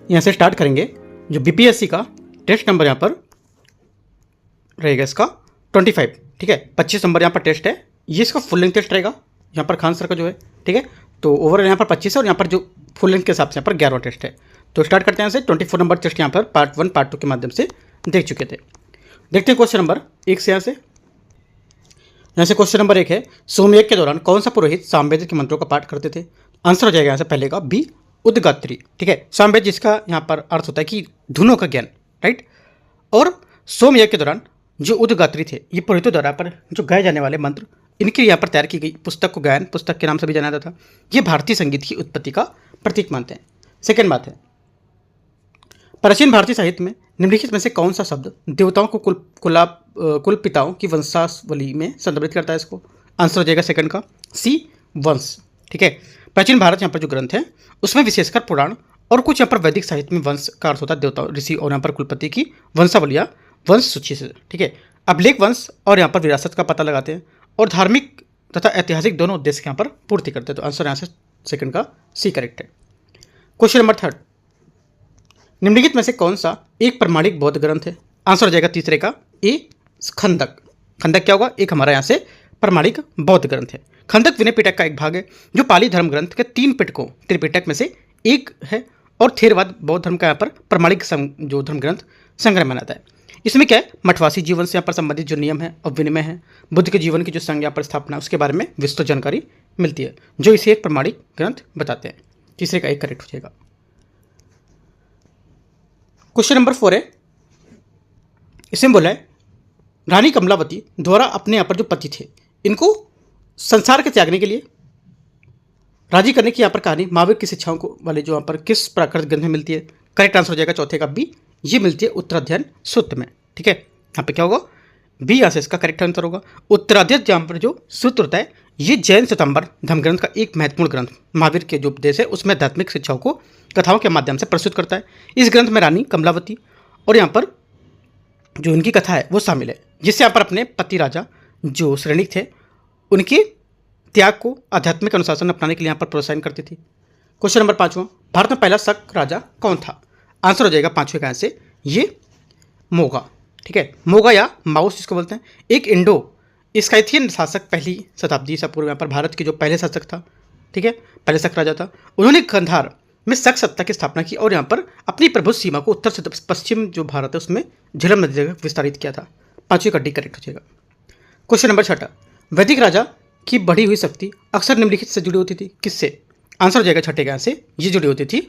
यहाँ से स्टार्ट करेंगे। जो बीपीएससी का टेस्ट नंबर यहाँ पर रहेगा इसका 25, ठीक है। 25 नंबर यहाँ पर टेस्ट है, ये इसका फुल लेंथ टेस्ट रहेगा यहाँ पर खान सर का जो है, ठीक है। तो ओवरऑल यहाँ पर 25 है और यहाँ पर जो फुल लेंथ के हिसाब से यहाँ पर 11वां टेस्ट है। तो स्टार्ट करते हैं यहाँ से। 24 नंबर टेस्ट यहाँ पर पार्ट 1 पार्ट 2 के माध्यम से देख चुके थे। देखते हैं क्वेश्चन नंबर 1 से। यहाँ से क्वेश्चन नंबर 1 है, सोमयज्ञ के दौरान कौन सा पुरोहित सामवेद के मंत्रों का पाठ करते थे? आंसर हो जाएगा यहाँ से पहले का बी, उद्गात्री, ठीक है। सामवेद जिसका यहाँ पर अर्थ होता है कि धुनों का ज्ञान, राइट। और सोमयज्ञ के दौरान जो उद्गात्री थे, ये पुरोहितों द्वारा पर जो गाए जाने वाले मंत्र, इनकी यहाँ पर तैयार की गई पुस्तक को गायन पुस्तक के नाम से भी जाना जाता था। ये भारतीय संगीत की उत्पत्ति का प्रतीक मानते हैं। सेकेंड बात है, प्राचीन भारतीय साहित्य में निम्नलिखित में से कौन सा शब्द देवताओं को कुल पिताओं की वंशावली में संदर्भित करता है? इसको आंसर हो जाएगा सेकंड का सी, वंश, ठीक है। प्राचीन भारत यहाँ पर जो ग्रंथ है उसमें विशेषकर पुराण और कुछ यहाँ पर वैदिक साहित्य में वंश का अर्थ होता है देवता, ऋषि और यहाँ पर कुलपति की वंशावलियाँ वंश सूची से, ठीक है। अब लेख वंश और यहाँ पर विरासत का पता लगाते हैं और धार्मिक तथा ऐतिहासिक दोनों उद्देश्य यहाँ पर पूर्ति करते हैं। तो आंसर यहाँ से सेकंड का सी करेक्ट है। क्वेश्चन नंबर 3, निम्नलिखित में से कौन सा एक प्रमाणिक बौद्ध ग्रंथ है? आंसर हो जाएगा तीसरे का ए, खंदक। खंदक क्या होगा? एक हमारा यहाँ से प्रमाणिक बौद्ध ग्रंथ है। खंदक विनय पिटक का एक भाग है जो पाली धर्म ग्रंथ के 3 पिटकों त्रिपिटक में से एक है और थेरवाद बौद्ध धर्म का यहाँ पर प्रमाणिक जो धर्म ग्रंथ संग्रह माना जाता है। इसमें क्या है, मठवासी जीवन से यहाँ पर संबंधित जो नियम है और विनिमय है, बुद्ध के जीवन की जो संज्ञा पर स्थापना, उसके बारे में विस्तृत जानकारी मिलती है, जो इसे एक प्रमाणिक ग्रंथ बताते हैं। तीसरे का एक करेक्ट हो जाएगा। क्वेश्चन नंबर 4 है, इसमें बोला है रानी कमलावती द्वारा अपने यहाँ पर जो पति थे इनको संसार के त्यागने के लिए राजी करने की यहाँ पर कहानी महावीर की शिक्षाओं को वाले जो यहाँ पर किस प्राकृत ग्रंथ में मिलती है? करेक्ट आंसर हो जाएगा चौथे का बी, ये मिलती है उत्तराध्ययन सूत्र में, ठीक है। यहाँ पे क्या होगा? बी यहाँ से इसका करेक्ट आंसर होगा। उत्तराध्ययन यहाँ पर जो सूत्र होता है ये जैन श्वेतांबर धर्म ग्रंथ का एक महत्वपूर्ण ग्रंथ, महावीर के जो उपदेश है उसमें आध्यात्मिक शिक्षाओं को कथाओं के माध्यम से प्रस्तुत करता है। इस ग्रंथ में रानी कमलावती और यहाँ पर जो उनकी कथा है वो शामिल है, जिससे यहाँ पर अपने पति राजा जो श्रेणिक थे उनके त्याग को आध्यात्मिक अनुशासन अपनाने के लिए यहाँ पर प्रोत्साहन करती थी। क्वेश्चन नंबर 5, भारत में पहला शक राजा कौन था? आंसर हो जाएगा 5वें का से ये मोगा, ठीक है। मोगा या माउस जिसको बोलते हैं, एक इंडो स्काइथियन शासक पहली शताब्दी ईसा पूर्व यहाँ पर भारत के जो पहले शासक था, ठीक है, पहले शक राजा था। उन्होंने गंधार में शक सत्ता की स्थापना की और यहाँ पर अपनी प्रभुत्व सीमा को उत्तर से पश्चिम जो भारत है उसमें झेलम नदी तक विस्तारित किया था। 5वें का डी करेक्ट हो जाएगा। क्वेश्चन नंबर 6, वैदिक राजा की बढ़ी हुई शक्ति अक्सर निम्नलिखित से जुड़ी होती थी, किससे? आंसर हो जाएगा 6ठे का से ये जुड़ी होती थी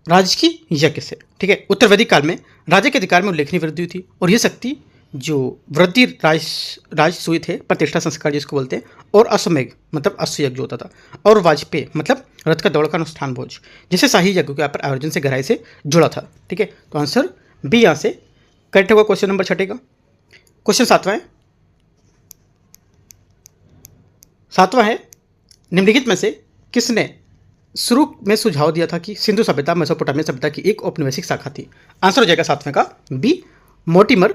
राजकीय यज्ञ से, ठीक है। उत्तर वैदिक काल में राजा के अधिकार में उल्लेखनीय वृद्धि हुई थी और यह शक्ति जो वृद्धि राजसूय थे, प्रतिष्ठा संस्कार जिसको बोलते हैं, और अश्वमेघ मतलब अश्वयज्ञ जो होता था, और वाजपेय मतलब रथ का दौड़ का अनुष्ठान भोज, जिसे शाही यज्ञ के यहाँ पर आयोजन से गहराई से जुड़ा था, ठीक है। तो आंसर बी यहाँ से करेक्ट होगा क्वेश्चन नंबर 6 का। क्वेश्चन 7वां है, निम्नलिखित में से किसने शुरू में सुझाव दिया था कि सिंधु सभ्यता मेसोपोटामिया सभ्यता की एक औपनिवेशिक शाखा थी? आंसर हो जाएगा 7वें का बी, मोर्टिमर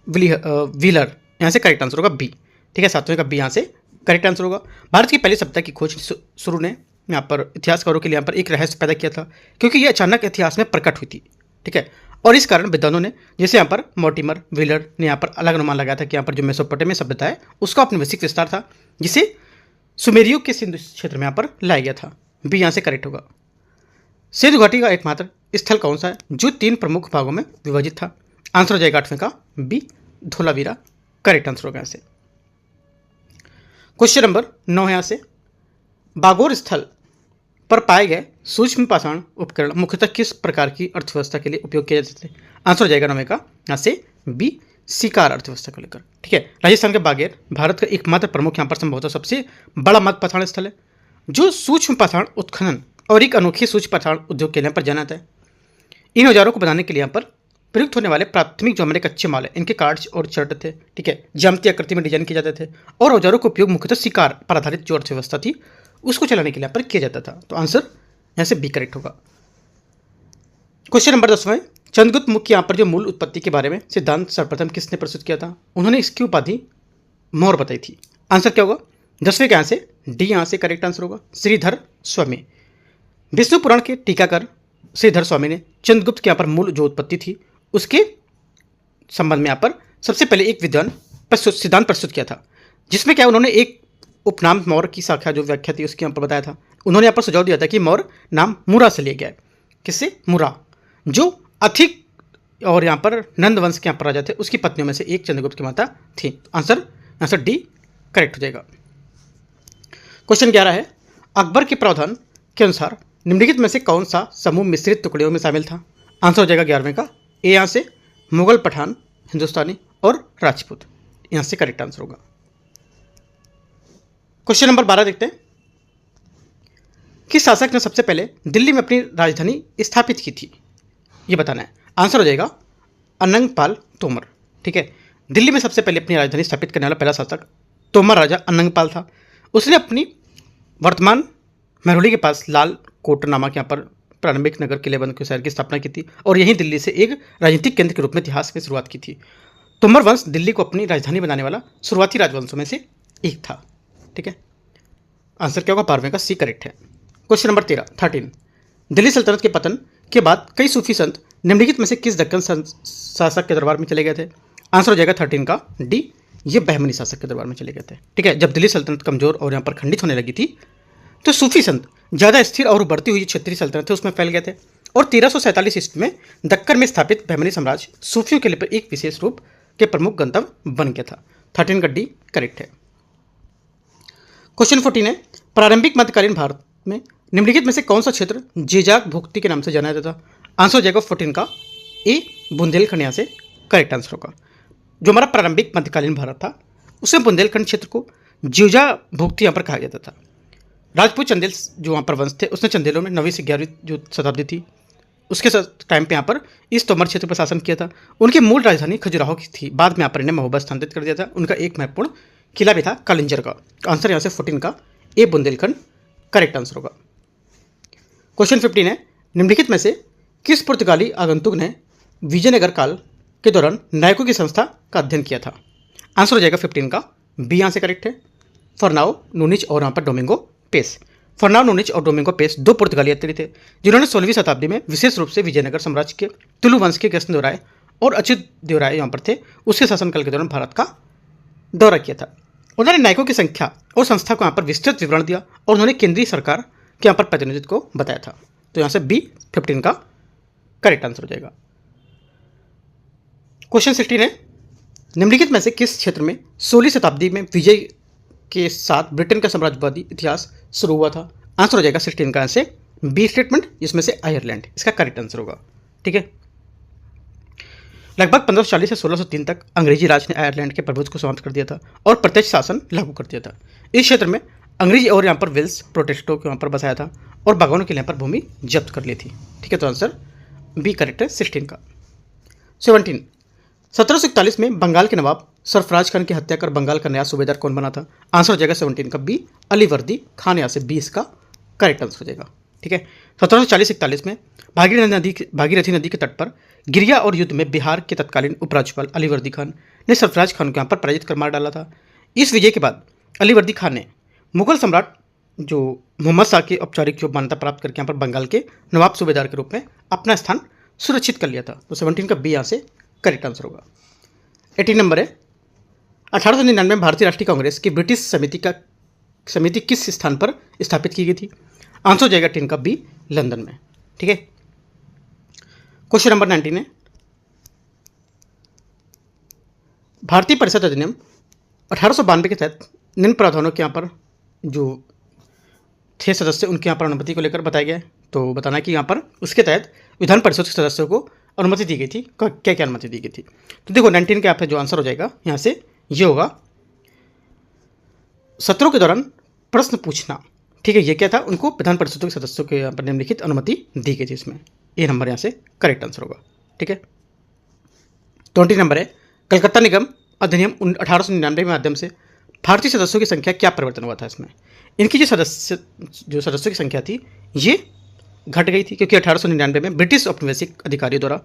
व्हीलर। यहाँ से करेक्ट आंसर होगा बी, ठीक है। 7वें का बी यहाँ से करेक्ट आंसर होगा। भारत की पहली सभ्यता की खोज शुरू ने यहाँ पर इतिहासकारों के लिए यहाँ पर एक रहस्य पैदा किया था, क्योंकि ये अचानक इतिहास में प्रकट हुई थी, ठीक है। और इस कारण विद्वानों ने, जैसे यहाँ पर मोर्टिमर व्हीलर ने यहाँ पर अलग अनुमान लगाया था कि यहाँ पर जो मेसोपोटामिया सभ्यता है उसका औपनिवेशिक विस्तार था, जिसे सुमेरियों के सिंधु क्षेत्र में यहाँ पर लाया गया था। बी यहाँ से करेक्ट होगा। सिंधु घाटी का एकमात्र स्थल कौन सा है जो 3 प्रमुख भागों में विभाजित था? आंसर हो जाएगा 8वें का बी, धोलावीरा। करेक्ट आंसर होगा यहाँ से। क्वेश्चन नंबर 9 यहाँ से, बागोर स्थल पर पाए गए सूक्ष्म पाषाण उपकरण मुख्यतः किस प्रकार की अर्थव्यवस्था के लिए उपयोग किए जाते थे? आंसर हो जाएगा 9वें का यहाँ से बी, शिकार अर्थव्यवस्था को लेकर, ठीक है। राजस्थान के बागेर भारत का एकमात्र प्रमुख यहाँ पर संभवतः सबसे बड़ा मध्य पाषाण स्थल है, जो सूक्ष्म पाषाण उत्खनन और एक अनोखी सूक्ष्म पाषाण उद्योग के लिए पर जाना जाता है। इन औजारों को बनाने के लिए यहाँ पर प्रयुक्त होने वाले प्राथमिक जो हमारे कच्चे माल है इनके कार्ड्स और चर्ट थे, ठीक है, ज्यामितीय आकृति में डिजाइन किए जाते थे, और औजारों का उपयोग मुख्यतः शिकार पर आधारित जो अर्थव्यवस्था थी उसको चलाने के लिए यहाँ पर किया जाता था। तो आंसर यहाँ से बी करेक्ट होगा। क्वेश्चन नंबर 10, चंद्रगुप्त मुख की यहाँ पर जो मूल उत्पत्ति के बारे में सिद्धांत सर्वप्रथम किसने प्रस्तुत किया था? उन्होंने इसकी उपाधि मौर्य बताई थी। आंसर क्या होगा? 10वें का यहाँ से डी यहाँ से करेक्ट आंसर होगा, श्रीधर स्वामी। विष्णु पुराण के टीकाकार श्रीधर स्वामी ने चंद्रगुप्त के यहाँ पर मूल जो उत्पत्ति थी उसके संबंध में यहाँ पर सबसे पहले एक विद्वान सिद्धांत प्रस्तुत किया था, जिसमें क्या उन्होंने एक उपनाम मौर्य की शाखा जो व्याख्या थी उसके यहाँ पर बताया था। उन्होंने यहाँ पर सुझाव दिया था कि मौर्य नाम मुरा से लिया गया है। किससे? मुरा, जो अधिक और यहाँ पर नंद वंश के यहाँ पर राजा थे, उसकी पत्नियों में से एक चंद्रगुप्त की माता थी। आंसर डी करेक्ट हो जाएगा। क्वेश्चन 11 है, अकबर के प्रावधान के अनुसार निम्नलिखित में से कौन सा समूह मिश्रित टुकड़ियों में शामिल था? आंसर हो जाएगा 11वें का ए, यहाँ से मुगल, पठान, हिंदुस्तानी और राजपूत। यहाँ से करेक्ट आंसर होगा। क्वेश्चन नंबर 12 देखते हैं, किस शासक ने सबसे पहले दिल्ली में अपनी राजधानी स्थापित की थी? ये बताना है। आंसर हो जाएगा अनंगपाल तोमर। ठीक है, दिल्ली में सबसे पहले अपनी राजधानी स्थापित करने वाला पहला शासक तोमर राजा अनंगपाल था। उसने अपनी वर्तमान महरौली के पास लाल कोट नामक यहाँ पर प्रारंभिक नगर किलेबंद के शहर की स्थापना की थी और यहीं दिल्ली से एक राजनीतिक केंद्र के रूप में इतिहास में शुरुआत की थी। तोमर वंश दिल्ली को अपनी राजधानी बनाने वाला शुरुआती राजवंशों में से एक था। ठीक है, आंसर क्या होगा? 12वें का सी करेक्ट है। क्वेश्चन नंबर 13 दिल्ली सल्तनत के पतन के बाद कई सूफी संत निम्नलिखित में से किस दक्कन शासक के दरबार में चले गए थे? आंसर हो जाएगा 13 का डी, ये बहमनी शासक के दरबार में चले गए थे। ठीक है, जब दिल्ली सल्तनत कमजोर और यहाँ पर खंडित होने लगी थी तो सूफी संत ज़्यादा स्थिर और उभरती हुई क्षेत्रीय सल्तनत थे उसमें फैल गए थे और 1347 ईस्वी में दक्कन में स्थापित बहमनी साम्राज्य सूफियों के लिए एक विशेष रूप के प्रमुख गंतव्य बन गया था। 13 का डी करेक्ट है। क्वेश्चन 14 है, प्रारंभिक मध्यकालीन भारत में निम्नलिखित में से कौन सा क्षेत्र जेजाक भुक्ति के नाम से जाना जाता था? आंसर हो जाएगा 14 का ए, बुंदेलखंड। यहाँ से करेक्ट आंसर होगा। जो हमारा प्रारंभिक मध्यकालीन भारत था उसमें बुंदेलखंड क्षेत्र को जीजा भुक्ति यहाँ पर कहा जाता था। राजपूत चंदेल जो वहाँ पर वंश थे उसने चंदेलों में 9वीं से 11वीं जो शताब्दी थी उसके टाइम पे यहाँ पर इस तोमर क्षेत्र पर शासन किया था। उनकी मूल राजधानी खजुराहो की थी, बाद में यहाँ पर इन्हें महोबा स्थानांतरित कर दिया था। उनका एक महत्वपूर्ण किला भी था कालिंजर का। आंसर यहाँ से 14 का ए, बुंदेलखंड करेक्ट आंसर होगा। क्वेश्चन 15 है, निम्नलिखित में से किस पुर्तगाली आगंतुक ने विजयनगर काल के दौरान नायकों की संस्था का अध्ययन किया था? आंसर हो जाएगा 15 का बी, यहाँ से करेक्ट है। फर्नाओ नूनिच और यहाँ पर डोमिंगो पेस। फर्नाओ नूनिच और डोमिंगो पेस दो पुर्तगाली यात्री थे जिन्होंने 16वीं शताब्दी में विशेष रूप से विजयनगर साम्राज्य के तुलु वंश के कृष्णदेवराय और अच्युत देवराय यहाँ पर थे उसके शासनकाल के दौरान भारत का दौरा किया था। उन्होंने नायकों की संख्या और संस्था को यहाँ पर विस्तृत विवरण दिया और उन्होंने केंद्रीय सरकार के यहाँ पर प्रतिनिधित्व को बताया था। तो यहाँ से बी 15 का करेक्ट आंसर हो जाएगा। क्वेश्चन 16 है, निम्नलिखित में से किस क्षेत्र में 16वीं शताब्दी में विजय के साथ ब्रिटेन का साम्राज्यवादी इतिहास शुरू हुआ था? आंसर हो जाएगा 16 का से बी स्टेटमेंट, जिसमें से आयरलैंड इसका करेक्ट आंसर होगा। ठीक है, लगभग 1540 से 1603 तक अंग्रेजी राज ने आयरलैंड के प्रभुत्व को समाप्त कर दिया था और प्रत्यक्ष शासन लागू कर दिया था। इस क्षेत्र में अंग्रेजी और यहाँ पर वेल्स प्रोटेस्टो को यहाँ पर बसाया था और बागवानों के लिए यहाँ पर भूमि जब्त कर ली थी। ठीक है, तो आंसर बी करेक्ट है 16 का। 1741 में बंगाल के नवाब सरफराज खान की हत्या कर बंगाल का नया सूबेदार कौन बना था? आंसर हो जाएगा 17 का बी, अलीवर्दी खान। यहाँ से 20 का करेक्ट आंसर हो जाएगा। ठीक है, 1740-41 में भागीरथी नदी के तट पर गिरिया और युद्ध में बिहार के तत्कालीन उपराज्यपाल अलीवर्दी खान ने सरफराज खान को यहाँ पर पराजित कर मार डाला था। इस विजय के बाद अलीवर्दी खान ने मुगल सम्राट जो मोहम्मद शाह की औपचारिक जो मान्यता प्राप्त करके यहाँ पर बंगाल के नवाब सूबेदार के रूप में अपना स्थान सुरक्षित कर लिया था। तो 17 का बी यहाँ से करेक्ट आंसर होगा। 18 नंबर है, 1899 में भारतीय राष्ट्रीय कांग्रेस की ब्रिटिश समिति किस स्थान पर स्थापित की गई थी? आंसर हो जाएगा 18 का बी, लंदन में। ठीक है, क्वेश्चन नंबर 19 है, भारतीय परिषद अधिनियम 1892 के तहत निम्न प्रावधानों के यहाँ पर जो थे सदस्य उनके यहाँ पर अनुमति को लेकर बताया गया है। तो बताना कि यहाँ पर उसके तहत विधान परिषद के सदस्यों को अनुमति दी गई थी। क्या क्या अनुमति दी गई थी? तो देखो 19 के यहाँ पे जो आंसर हो जाएगा यहाँ से ये होगा सत्रों के दौरान प्रश्न पूछना। ठीक है, ये क्या था? उनको विधान परिषद के सदस्यों के यहाँ पर निम्नलिखित अनुमति दी गई थी। इसमें ए नंबर यहाँ से करेक्ट आंसर होगा। ठीक है, 20 नंबर है, कलकत्ता निगम अधिनियम 1899 के माध्यम से भारतीय सदस्यों की संख्या क्या परिवर्तन हुआ था? इसमें इनकी जो सदस्यों की संख्या थी ये घट गई थी क्योंकि 1899 में ब्रिटिश औपनिवेशिक अधिकारियों द्वारा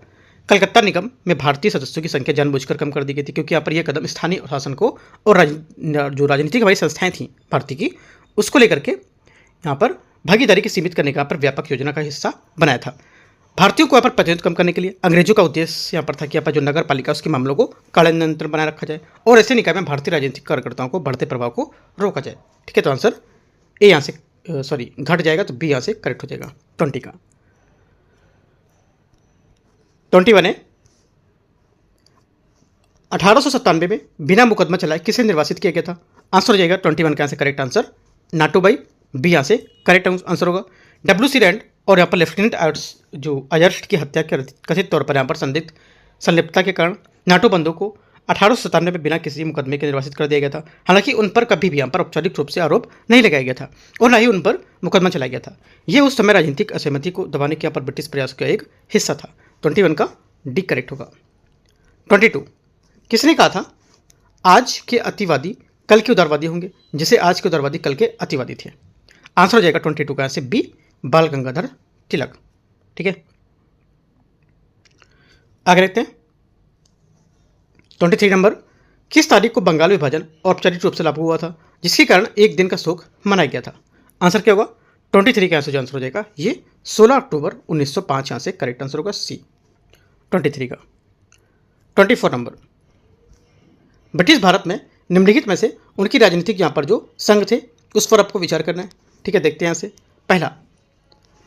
कलकत्ता निगम में भारतीय सदस्यों की संख्या जानबूझकर कम कर दी गई थी क्योंकि यहाँ पर यह कदम स्थानीय शासन को और जो राजनीतिक हमारी संस्थाएं थी भारतीय की उसको लेकर के यहाँ पर भागीदारी की सीमित करने का यहाँ पर व्यापक योजना का हिस्सा बनाया था। भारतीयों को यहाँ पर प्रतिनिधित्व कम करने के लिए अंग्रेजों का उद्देश्य यहाँ पर था कि यहाँ पर जो नगर पालिका उसके मामलों को कड़े नियंत्रण बनाए रखा जाए और ऐसे निकाय में भारतीय राजनीतिक कार्यकर्ताओं को बढ़ते प्रभाव को रोका जाए। ठीक है, तो आंसर ए यहाँ से घट जाएगा, तो बी यहाँ से करेक्ट हो जाएगा 20 का। 21 है 1897 में बिना मुकदमा चलाए किसे निर्वासित किया गया था? आंसर हो जाएगा 21 का यहाँ से करेक्ट आंसर नाटूबाई, बी यहाँ से करेक्ट आंसर होगा। डब्ल्यू.सी. रैंड और यहाँ पर लेफ्टिनेंट अयर्स्ट की हत्या के कथित तौर पर यहाँ पर संलिप्तता के कारण नाटो बंधु को 1897 में बिना किसी मुकदमे के निर्वासित कर दिया गया था। हालांकि उन पर कभी भी यहाँ पर औपचारिक रूप से आरोप नहीं लगाया गया था और न ही उन पर मुकदमा चलाया गया था। यह उस समय राजनीतिक असहमति को दबाने के यहाँ पर ब्रिटिश प्रयास का एक हिस्सा था। 21 का डी करेक्ट होगा। 22 किसने कहा था आज के अतिवादी कल के उदारवादी होंगे, जिसे आज के उदारवादी कल के अतिवादी थे? आंसर हो जाएगा 22 का यहाँ से बी बाल गंगाधर तिलक। ठीक है, आगे देखते हैं 23 नंबर। किस तारीख को बंगाल विभाजन औपचारिक रूप से लागू हुआ था, जिसके कारण एक दिन का शोक मनाया गया था? आंसर क्या होगा 23 का आंसर हो जाएगा ये 16 अक्टूबर 1905 यहाँ से करेक्ट आंसर होगा सी 23 का। 24 नंबर। ब्रिटिश भारत में निम्नलिखित में से उनकी राजनीतिक यहाँ पर जो संघ थे उस पर आपको विचार करना है। ठीक है, देखते हैं यहाँ से।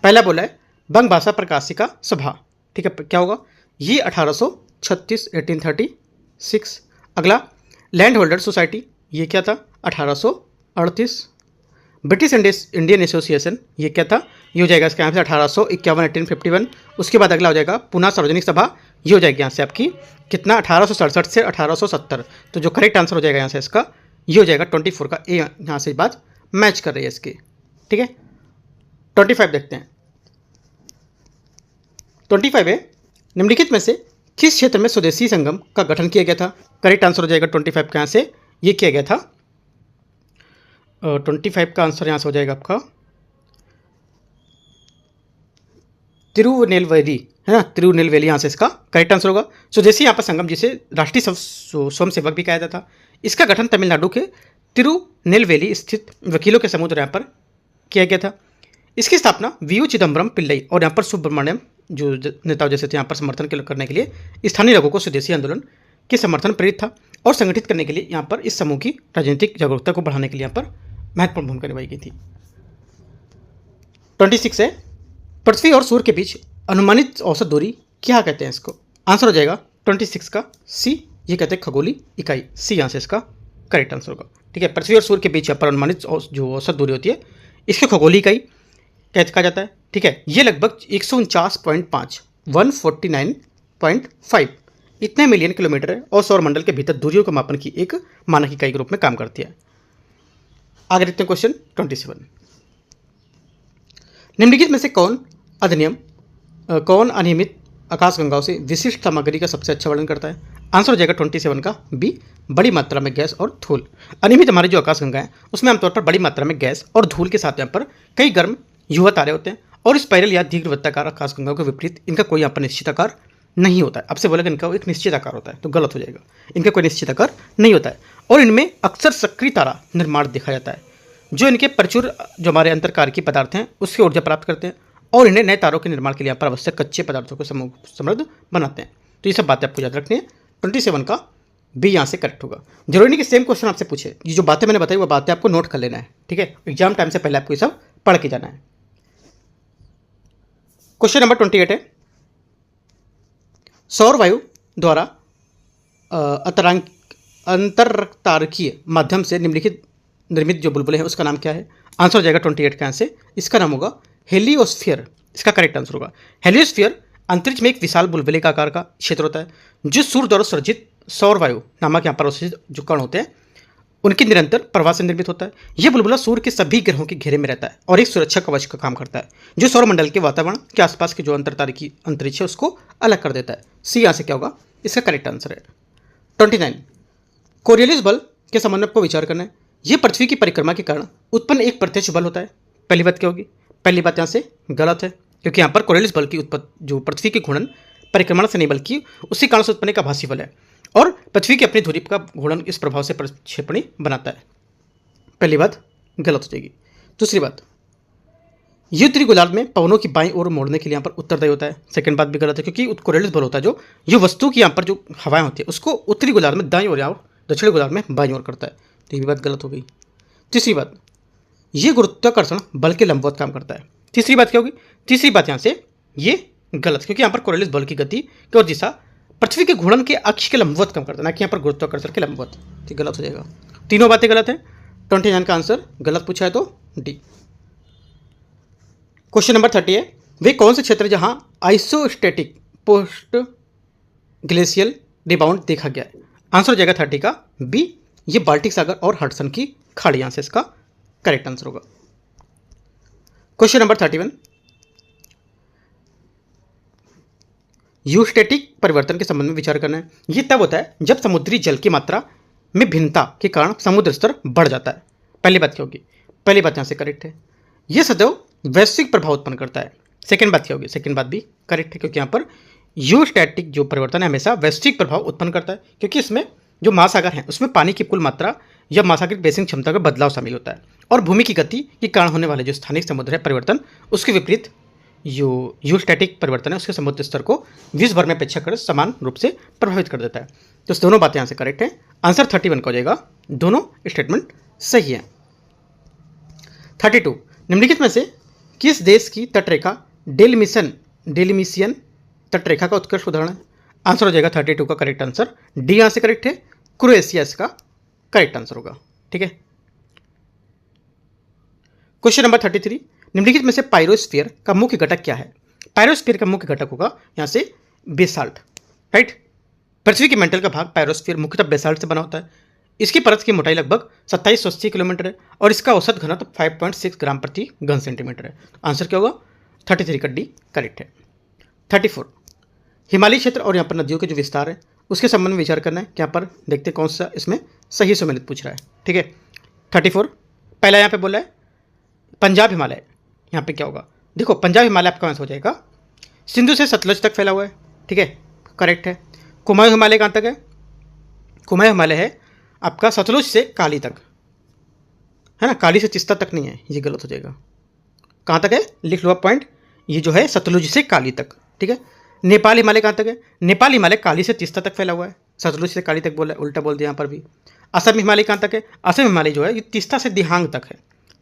पहला बोला है बंग भाषा प्रकाशिका सभा। ठीक है, क्या होगा ये 1836 1836। अगला लैंड होल्डर सोसाइटी, ये क्या था 1838। ब्रिटिश इंडियन एसोसिएशन, ये क्या था, ये हो जाएगा इसका यहाँ से 1851 1851। उसके बाद अगला हो जाएगा पुनः सार्वजनिक सभा, ये हो जाएगी यहाँ से आपकी कितना 1867 से 1870। तो जो करेक्ट आंसर हो जाएगा यहाँ से इसका ये हो जाएगा 24 का ए, यहाँ से बात मैच कर रही है इसकी। ठीक है, 25 देखते हैं। 25 है निम्नलिखित में से किस क्षेत्र में स्वदेशी संगम का गठन किया गया था? करेक्ट आंसर हो जाएगा 25 का यहाँ से ये किया गया था। 25 का आंसर यहाँ से हो जाएगा आपका तिरुनेलवेली, है ना, तिरुनेलवेली यहाँ से इसका करेक्ट आंसर होगा। स्वदेशी यहाँ पर संगम जिसे राष्ट्रीय स्वयंसेवक भी कहा जाता था, इसका गठन तमिलनाडु के तिरुनेलवेली स्थित वकीलों के समूह द्वारा यहाँ पर किया गया था। इसकी स्थापना वीयू चिदम्बरम पिल्लई और यहाँ पर सुब्रमण्यम जो नेताओं जैसे थे यहाँ पर समर्थन करने के लिए स्थानीय लोगों को स्वदेशी आंदोलन के समर्थन प्रेरित था और संगठित करने के लिए यहाँ पर इस समूह की राजनीतिक जागरूकता को बढ़ाने के लिए यहाँ पर महत्वपूर्ण भूमिका निभाई गई थी। 26 है पृथ्वी और सूर्य के बीच अनुमानित औसत दूरी क्या कहते हैं इसको? आंसर हो जाएगा 26 का सी, ये कहते हैं खगोलीय इकाई, सी यहाँ से इसका करेक्ट आंसर होगा। ठीक है, पृथ्वी और सूर्य के बीच यहाँ पर अनुमानित जो औसत दूरी होती है इसको खगोलीय इकाई कहा जाता है। ठीक है, ये लगभग 149.5 149.5 इतने मिलियन किलोमीटर है और सौरमंडल के भीतर दूरियों के मापन की एक मानक इकाई के रूप में काम करती है। आगे देखते हैं क्वेश्चन 27। निम्नलिखित में से कौन अनियमित आकाशगंगाओं से विशिष्ट सामग्री का सबसे अच्छा वर्णन करता है? आंसर हो जाएगा 27 का बी बड़ी मात्रा में गैस और धूल। अनियमित हमारी जो आकाशगंगा है उसमें आमतौर पर बड़ी मात्रा में गैस और धूल के साथ यहाँ पर कई गर्म युवा तारे होते हैं और स्पाइरल या दीर्घवृत्ताकार आकाशगंगाओं के विपरीत इनका कोई यहाँ पर निश्चित आकार नहीं होता है। आपसे बोलेगा इनका एक निश्चित आकार होता है, तो गलत हो जाएगा, इनका कोई निश्चित आकार नहीं होता है और इनमें अक्सर सक्रिय तारा निर्माण देखा जाता है जो इनके प्रचुर जो हमारे अंतरकार की पदार्थ हैं उससे ऊर्जा प्राप्त करते हैं और इन्हें नए तारों के निर्माण के लिए यहाँ पर आवश्यक कच्चे पदार्थों को समृद्ध बनाते हैं। तो ये सब बातें आपको याद रखनी है। 27 का बी यहाँ से करेक्ट होगा। जरूरी नहीं कि सेम क्वेश्चन आपसे पूछे, ये जो बातें मैंने बताई वो बातें आपको नोट कर लेना है। ठीक है, एग्जाम टाइम से पहले आपको ये सब पढ़ के जाना है। क्वेश्चन नंबर 28 है सौर वायु द्वारा अंतरतारकीय माध्यम से निम्नलिखित निर्मित जो बुलबुले हैं उसका नाम क्या है? आंसर हो जाएगा 28 का आंसर इसका नाम होगा हेलियोस्फीयर, इसका करेक्ट आंसर होगा। हेलियोस्फीयर अंतरिक्ष में एक विशाल बुलबुले का आकार का क्षेत्र होता है जो सूर्य द्वारा सर्जित सौर वायु नामक यहाँ पर अवशेष जो कण होते हैं उनके निरंतर प्रवाह से निर्मित होता है। यह बुलबुला सूर्य के सभी ग्रहों के घेरे में रहता है और एक सुरक्षा कवच का काम करता है जो सौरमंडल के वातावरण के आसपास के जो अंतरतारकीय अंतरिक्ष है उसको अलग कर देता है। सी यहाँ से क्या होगा? इसका करेक्ट आंसर है 29। कोरियोलिस बल के संबंध में आपको विचार करना है। यह पृथ्वी की परिक्रमा के कारण उत्पन्न एक प्रत्यक्ष बल होता है। पहली बात क्या होगी? पहली बात यहाँ से गलत है क्योंकि यहाँ पर कोरियोलिस बल की उत्पत्ति जो पृथ्वी की घूर्णन परिक्रमा से नहीं बल्कि उसी कारण से उत्पन्न एक आभासी बल है और पृथ्वी की अपनी धुरी का घूर्णन इस प्रभाव से प्रक्षेपणी बनाता है। पहली बात गलत हो जाएगी। दूसरी बात ये उत्तरी गोलार्ध में पवनों की बाईं ओर मोड़ने के लिए यहाँ पर उत्तरदायी होता है। सेकंड बात भी गलत है, क्योंकि कोरियोलिस बल होता है जो ये वस्तु की यहाँ पर जो हवाएं होती है उसको उत्तरी गोलार्ध में दाईं ओर या दक्षिणी गोलार्ध में बाईं ओर करता है। तो ये भी बात गलत हो गई। तीसरी बात, ये गुरुत्वाकर्षण बल के लंबवत काम करता है। तीसरी बात क्या होगी? तीसरी बात यहाँ से ये गलत, क्योंकि यहाँ पर कोरियोलिस बल की गति की और दिशा पृथ्वी के घूर्णन के अक्ष के लंबवत काम करता है, ना कि यहाँ पर गुरुत्वाकर्षण के लंबवत। तो गलत हो जाएगा। तीनों बातें गलत है। 29 का आंसर गलत पूछा है तो डी। क्वेश्चन नंबर 30 है, वे कौन से क्षेत्र जहां आइसोस्टेटिक पोस्ट ग्लेशियल रिबाउंड देखा गया है? आंसर हो जाएगा 30 का बी, ये बाल्टिक सागर और हडसन की खाड़ियां से इसका करेक्ट आंसर होगा। क्वेश्चन नंबर 31, यूस्टेटिक परिवर्तन के संबंध में विचार करना है। यह तब होता है जब समुद्री जल की मात्रा में भिन्नता के कारण समुद्र स्तर बढ़ जाता है। पहली बात क्या होगी? पहली बात यहां से करेक्ट है, यह सदैव वैश्विक प्रभाव उत्पन्न करता है। सेकंड बात क्या होगी? सेकंड बात भी करेक्ट है, क्योंकि यहाँ पर यूस्टैटिक जो परिवर्तन है हमेशा वैश्विक प्रभाव उत्पन्न करता है, क्योंकि इसमें जो महासागर हैं उसमें पानी की कुल मात्रा या महासागर की बेसिंग क्षमता में बदलाव शामिल होता है, और भूमि की गति के कारण होने वाले जो स्थानिक समुद्र है परिवर्तन उसके विपरीत यूस्टैटिक परिवर्तन है उसके समुद्र स्तर को विश्व भर में अपेक्षाकृत समान रूप से प्रभावित कर देता है। तो दोनों बातें यहाँ से करेक्ट है। आंसर 31 का हो जाएगा। दोनों स्टेटमेंट सही है। 32, निम्नलिखित में से किस देश की तटरेखा डेलिमिशियन तटरेखा का उत्कृष्ट उदाहरण है? आंसर हो जाएगा 32 का करेक्ट आंसर डी यहाँ से करेक्ट है। क्रोएशिया इसका करेक्ट आंसर होगा। ठीक है। क्वेश्चन नंबर 33, निम्नलिखित में से पायरोस्फीयर का मुख्य घटक क्या है? पायरोस्फीयर का मुख्य घटक होगा यहाँ से बेसाल्ट, राइट। पृथ्वी के मेंटल का भाग पायरोस्फीयर मुख्यतः बेसाल्ट से बना होता है। इसकी परत की मोटाई लगभग 2780 किलोमीटर है और इसका औसत घनत्व 5.6 ग्राम प्रति घन सेंटीमीटर है। आंसर क्या होगा? 33 का डी करेक्ट है। 34, हिमालय क्षेत्र और यहाँ पर नदियों के जो विस्तार है उसके संबंध में विचार करना है कि यहाँ पर देखते कौन सा इसमें सही सम्मिलित पूछ रहा है। ठीक है। 34, पहला यहाँ पे बोला है पंजाब हिमालय, यहाँ पे क्या होगा? देखो पंजाब हिमालय आपका आंसर हो जाएगा सिंधु से सतलज तक फैला हुआ है। ठीक है, करेक्ट है। कुमाऊं हिमालय कहाँ तक है? कुमाऊं हिमालय है आपका सतलुज से काली तक, है ना, काली से तीस्ता तक नहीं है, ये गलत हो जाएगा। कहाँ तक है? लिख लो आप पॉइंट, ये जो है सतलुज से काली तक। ठीक है। नेपाल हिमालय कहाँ तक है? नेपाल हिमालय काली से तीस्ता तक फैला हुआ है, सतलुज से काली तक बोला है, उल्टा बोल दिया यहाँ पर भी। असम हिमालय कहाँ तक है? असम हिमालय जो है ये तीस्ता से दिहांग तक है,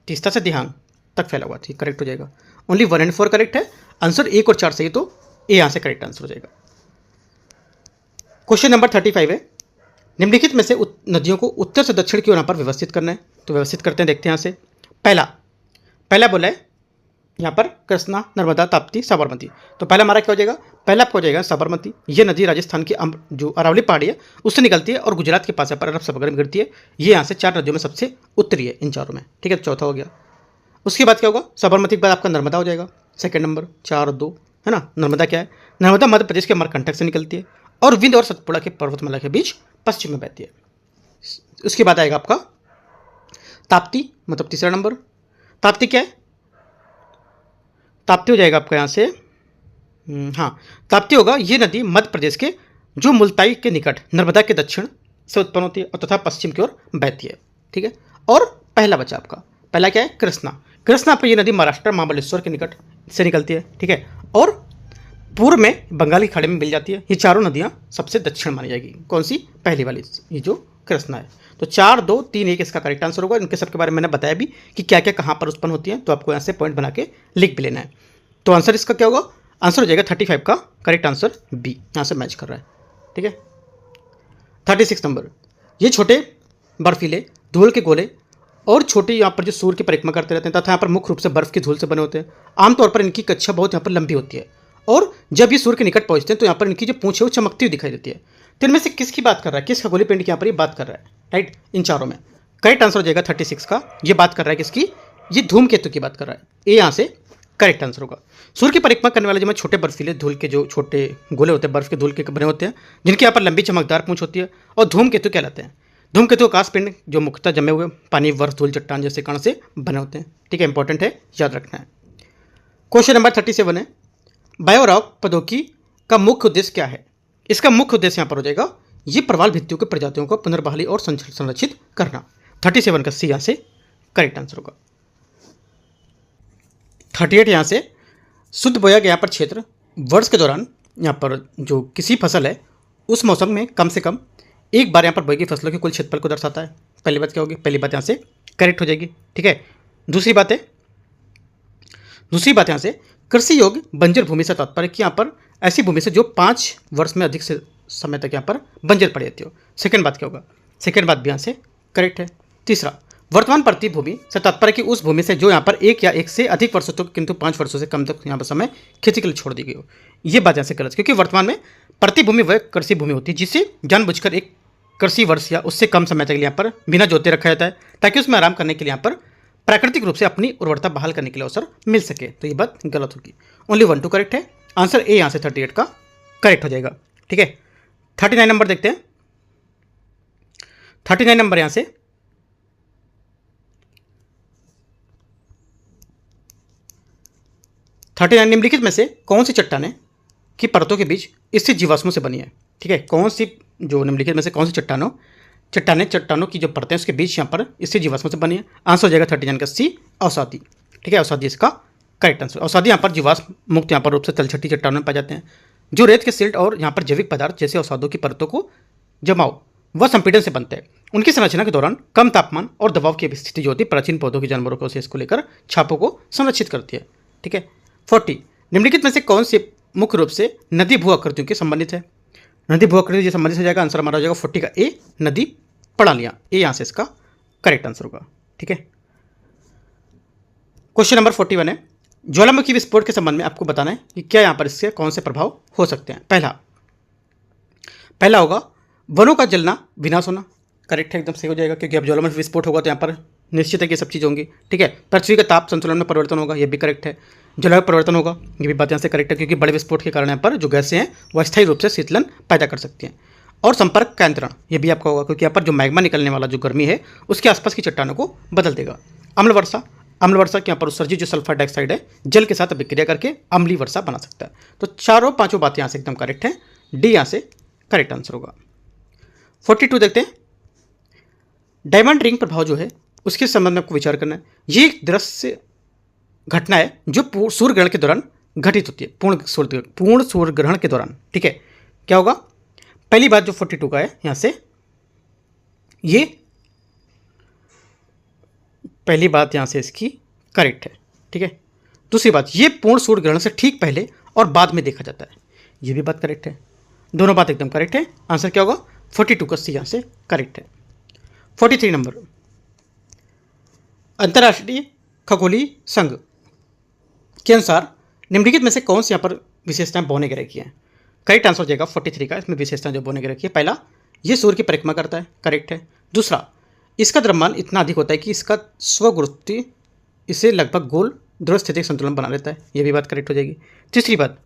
तीस्ता से दिहांग तक फैला हुआ, ठीक करेक्ट हो जाएगा। ओनली 1 और 4 करेक्ट है। आंसर 1 और 4 सही, तो ए यहाँ से करेक्ट आंसर हो जाएगा। क्वेश्चन नंबर 35 है, निम्नलिखित में से नदियों को उत्तर से दक्षिण की ओर यहाँ पर व्यवस्थित करना है। तो व्यवस्थित करते हैं, देखते हैं यहाँ से। पहला बोला है यहाँ पर कृष्णा, नर्मदा, ताप्ती, साबरमती। तो पहला हमारा क्या हो जाएगा? पहला आपका हो जाएगा साबरमती। ये नदी राजस्थान की जो अरावली पहाड़ी है उससे निकलती है और गुजरात के पास पर अरब सागर में गिरती है। ये यहाँ से 4 नदियों में सबसे उत्तरी है इन चारों में। ठीक है, चौथा हो गया। उसके बाद क्या होगा? साबरमती के बाद आपका नर्मदा हो जाएगा सेकंड नंबर, 4 और 2, है ना। नर्मदा क्या है? नर्मदा मध्य प्रदेश के अमरकंटक से निकलती है और विंध्य और सतपुड़ा के पर्वतमाला के बीच पश्चिम में बहती है। उसके बाद आएगा आपका ताप्ती, मतलब तीसरा नंबर। ताप्ती क्या है? ताप्ती हो जाएगा आपका यहाँ से, हाँ ताप्ती होगा। ये नदी मध्य प्रदेश के जो मुल्ताई के निकट नर्मदा के दक्षिण से उत्पन्न होती है और तथा पश्चिम की ओर बहती है। ठीक है। और पहला बचा आपका, पहला क्या है? कृष्णा। कृष्णा पर ये नदी महाराष्ट्र महाबलेश्वर के निकट से निकलती है। ठीक है। और पूर्व में बंगाल की खाड़ी में मिल जाती है। ये चारों नदियाँ सबसे दक्षिण मानी जाएगी। कौन सी? पहली वाली, ये जो कृष्णा है। तो 4, 2, 3, 1 इसका करेक्ट आंसर होगा। इनके सबके बारे में मैंने बताया भी कि क्या क्या कहाँ पर उत्पन्न होती है, तो आपको यहाँ से पॉइंट बना के लिख भी लेना है। तो आंसर इसका क्या होगा? आंसर हो जाएगा 35 का करेक्ट आंसर बी, यहाँ से मैच कर रहा है। ठीक है। 36 नंबर, ये छोटे बर्फीले धूल के गोले और छोटे यहाँ पर जो सूर्य की परिक्रमा करते रहते हैं तथा यहाँ पर मुख्य रूप से बर्फ की धूल से बने होते हैं। आमतौर पर इनकी कक्षा बहुत यहाँ पर लंबी होती है और जब ये सूर्य के निकट पहुँचते हैं तो यहाँ पर इनकी जो पूंछ है वो चमकती हुई दिखाई देती है। तो इनमें से किसकी बात कर रहा है? किस खगोलीय पिंड की यहाँ पर ये बात कर रहा है? राइट, इन चारों में करेक्ट आंसर हो जाएगा 36 का। ये बात कर रहा है किसकी? ये धूमकेतु की बात कर रहा है। ए यहाँ से करेक्ट आंसर होगा। सूर्य की परिक्रमा करने वाले जो छोटे बर्फीले धूल के जो छोटे गोले होते हैं, बर्फ के धूल के बने होते हैं, जिनके यहाँ पर लंबी चमकदार पूंछ होती है, और धूमकेतु कहलाते हैं। धूमकेतु आकाश पिंड जो मुख्यतः जमे हुए पानी, बर्फ, धूल, चट्टान जैसे कण से बने होते हैं। ठीक है, इंपॉर्टेंट है, याद रखना है। क्वेश्चन नंबर 37 है, बायोरॉक प्रौद्योगिकी का मुख्य उद्देश्य क्या है? इसका मुख्य उद्देश्य यहाँ पर हो जाएगा ये प्रवाल भित्तियों की प्रजातियों को पुनर्बहाली और संरक्षित करना। 37 का सी यहाँ से करेक्ट आंसर होगा। 38 यहाँ से शुद्ध बोया गया यहाँ पर क्षेत्र वर्ष के दौरान यहाँ पर जो किसी फसल है उस मौसम में कम से कम एक बार यहाँ पर बोई गई फसलों के कुल क्षेत्रफल को दर्शाता है। पहली बात क्या होगी, पहली बात यहाँ से करेक्ट हो जाएगी। ठीक है, दूसरी बात यहाँ से कृषि योग्य बंजर भूमि से तात्पर्य कि यहाँ पर ऐसी भूमि से जो 5 वर्ष में अधिक से समय तक यहाँ पर बंजर पड़ी रहती हो। सेकंड बात क्या होगा, सेकंड बात भी यहाँ से करेक्ट है। तीसरा, वर्तमान प्रति भूमि से तात्पर्य कि उस भूमि से जो यहाँ पर एक या एक से अधिक वर्षों तक किंतु 5 वर्षों से कम तक यहाँ पर समय खेती के लिए छोड़ दी गई हो। ये बात यहाँ से गलत, क्योंकि वर्तमान में प्रति भूमि वह कृषि भूमि होती है जिसे जानबूझकर एक कृषि वर्ष या उससे कम समय तक यहाँ पर बिना जोते रखा जाता है ताकि उसमें आराम करने के लिए यहाँ पर प्राकृतिक रूप से अपनी उर्वरता बहाल करने के लिए अवसर मिल सके। तो ये बात गलत होगी। ओनली 1 2 करेक्ट है। आंसर ए यहाँ से 38 का करेक्ट हो जाएगा। ठीक है, 39 नंबर देखते हैं। 39 नंबर यहाँ से निम्नलिखित में से कौन सी चट्टानें की परतों के बीच स्थित जीवाश्मों से बनी है। ठीक है, कौन सी जो निम्नलिखित में से कौन सी चट्टानों की जो परतें उसके बीच यहाँ पर स्थित जीवाश्मों से बनी है। आंसर हो जाएगा 39 का सी, औषधि। ठीक है, औषधि इसका करेक्ट आंसर। औषधि यहाँ पर जीवाश्म मुक्त यहाँ पर रूप से तलछटी चट्टानों में पाए जाते हैं जो रेत के सिल्ट और यहाँ पर जैविक पदार्थ जैसे औषधों की परतों को जमाव व संपीड़न से बनते हैं। उनकी संरचना के दौरान कम तापमान और दबाव की स्थिति जो होती है प्राचीन पौधों के जानवरों को शेष को लेकर छापों को संरक्षित करती है। ठीक है, 40 निम्नलिखित में से कौन से मुख्य रूप से नदी भू आकृतियों के संबंधित है। नदी भू आकृति से संबंधित हो जाएगा। आंसर हमारा हो जाएगा 40 का ए, नदी प्रणालियां। ए यहाँ से इसका करेक्ट आंसर होगा। ठीक है, क्वेश्चन नंबर 41 है, ज्वालामुखी विस्फोट के संबंध में आपको बताना है कि क्या यहाँ पर इससे कौन से प्रभाव हो सकते हैं। पहला होगा वनों का जलना, विनाश होना। करेक्ट है, एकदम सही हो जाएगा, क्योंकि अब ज्वालामुखी विस्फोट होगा तो यहाँ पर निश्चित है कि सब चीज़ होंगी। ठीक है, पृथ्वी का ताप संतुलन में परिवर्तन होगा, ये भी करेक्ट है। जलवायु परिवर्तन होगा, ये भी बात यहाँ से करेक्ट है, क्योंकि बड़े विस्फोट के कारण यहाँ पर जो गैसें हैं वह स्थायी रूप से शीतलन पैदा कर सकती हैं। और संपर्क का यंत्रण, ये भी आपका होगा, क्योंकि यहाँ पर जो मैग्मा निकलने वाला जो गर्मी है उसके आसपास की चट्टानों को बदल देगा। अम्ल वर्षा के यहाँ पर उत्सर्जित जो सल्फर डाइऑक्साइड है जल के साथ अभिक्रिया करके अम्लीय वर्षा बना सकता है। तो चारों पांचों बातें यहाँ से एकदम करेक्ट है। डी यहाँ से करेक्ट आंसर होगा। 42 देखते हैं, डायमंड रिंग प्रभाव जो है उसके संबंध में आपको विचार करना है। ये एक दृश्य घटना है जो सूर्य ग्रहण के दौरान घटित होती है, पूर्ण सूर्य ग्रहण के दौरान। ठीक है, क्या होगा, पहली बात जो 42 का है यहाँ से, ये पहली बात यहाँ से इसकी करेक्ट है। ठीक है, दूसरी बात, ये पूर्ण सूर्य ग्रहण से ठीक पहले और बाद में देखा जाता है, ये भी बात करेक्ट है। दोनों बात एकदम करेक्ट है। आंसर क्या होगा, 42 का सी यहाँ से करेक्ट है। 43 नंबर, अंतर्राष्ट्रीय खगोलीय संघ के अनुसार निम्नलिखित में से कौन सी यहाँ पर विशेषताएं बोने ग्रह की हैं। करेक्ट आंसर हो जाएगा 43 का। इसमें विशेषताएं जो बोने ग्रह की है, पहला, ये सूर्य की परिक्रमा करता है, करेक्ट है। दूसरा, इसका द्रव्यमान इतना अधिक होता है कि इसका स्वगुरुत्व इसे लगभग गोल ध्रुव स्थितिक संतुलन बना लेता है, ये भी बात करेक्ट हो जाएगी। तीसरी बात,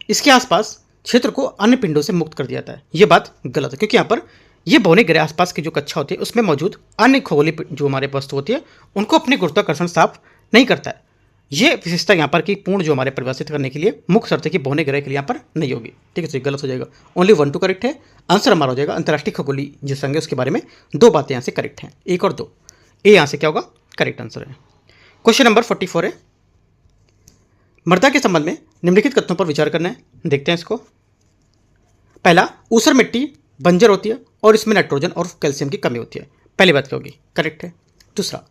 इसके आसपास क्षेत्र को अन्य पिंडों से मुक्त कर दिया जाता है, ये बात गलत है, क्योंकि यहाँ पर ये बोने ग्रह आसपास की जो कक्षा होती है उसमें मौजूद अन्य खगोलीय जो हमारे वस्तु होती है उनको अपने गुरुत्वाकर्षण साफ नहीं करता है। ये विशेषता यहाँ पर की पूर्ण जो हमारे परिभाषित करने के लिए मुख्य शर्त है कि बोने ग्रह के लिए यहाँ पर नहीं होगी। ठीक है, तो ये गलत हो जाएगा। ओनली 1 2 करेक्ट है। आंसर हमारा हो जाएगा अंतर्राष्ट्रीय खगोलीय जो संघ है उसके बारे में दो बातें यहाँ से करेक्ट हैं, 1 और 2। ए यहाँ से क्या होगा, करेक्ट आंसर है। क्वेश्चन नंबर 44 है, मृदा के संबंध में निम्नलिखित कथनों पर विचार करना है। देखते हैं इसको। पहला, ऊसर मिट्टी बंजर होती है और इसमें नाइट्रोजन और कैल्शियम की कमी होती है, पहली बात क्या होगी, करेक्ट है। दूसरा,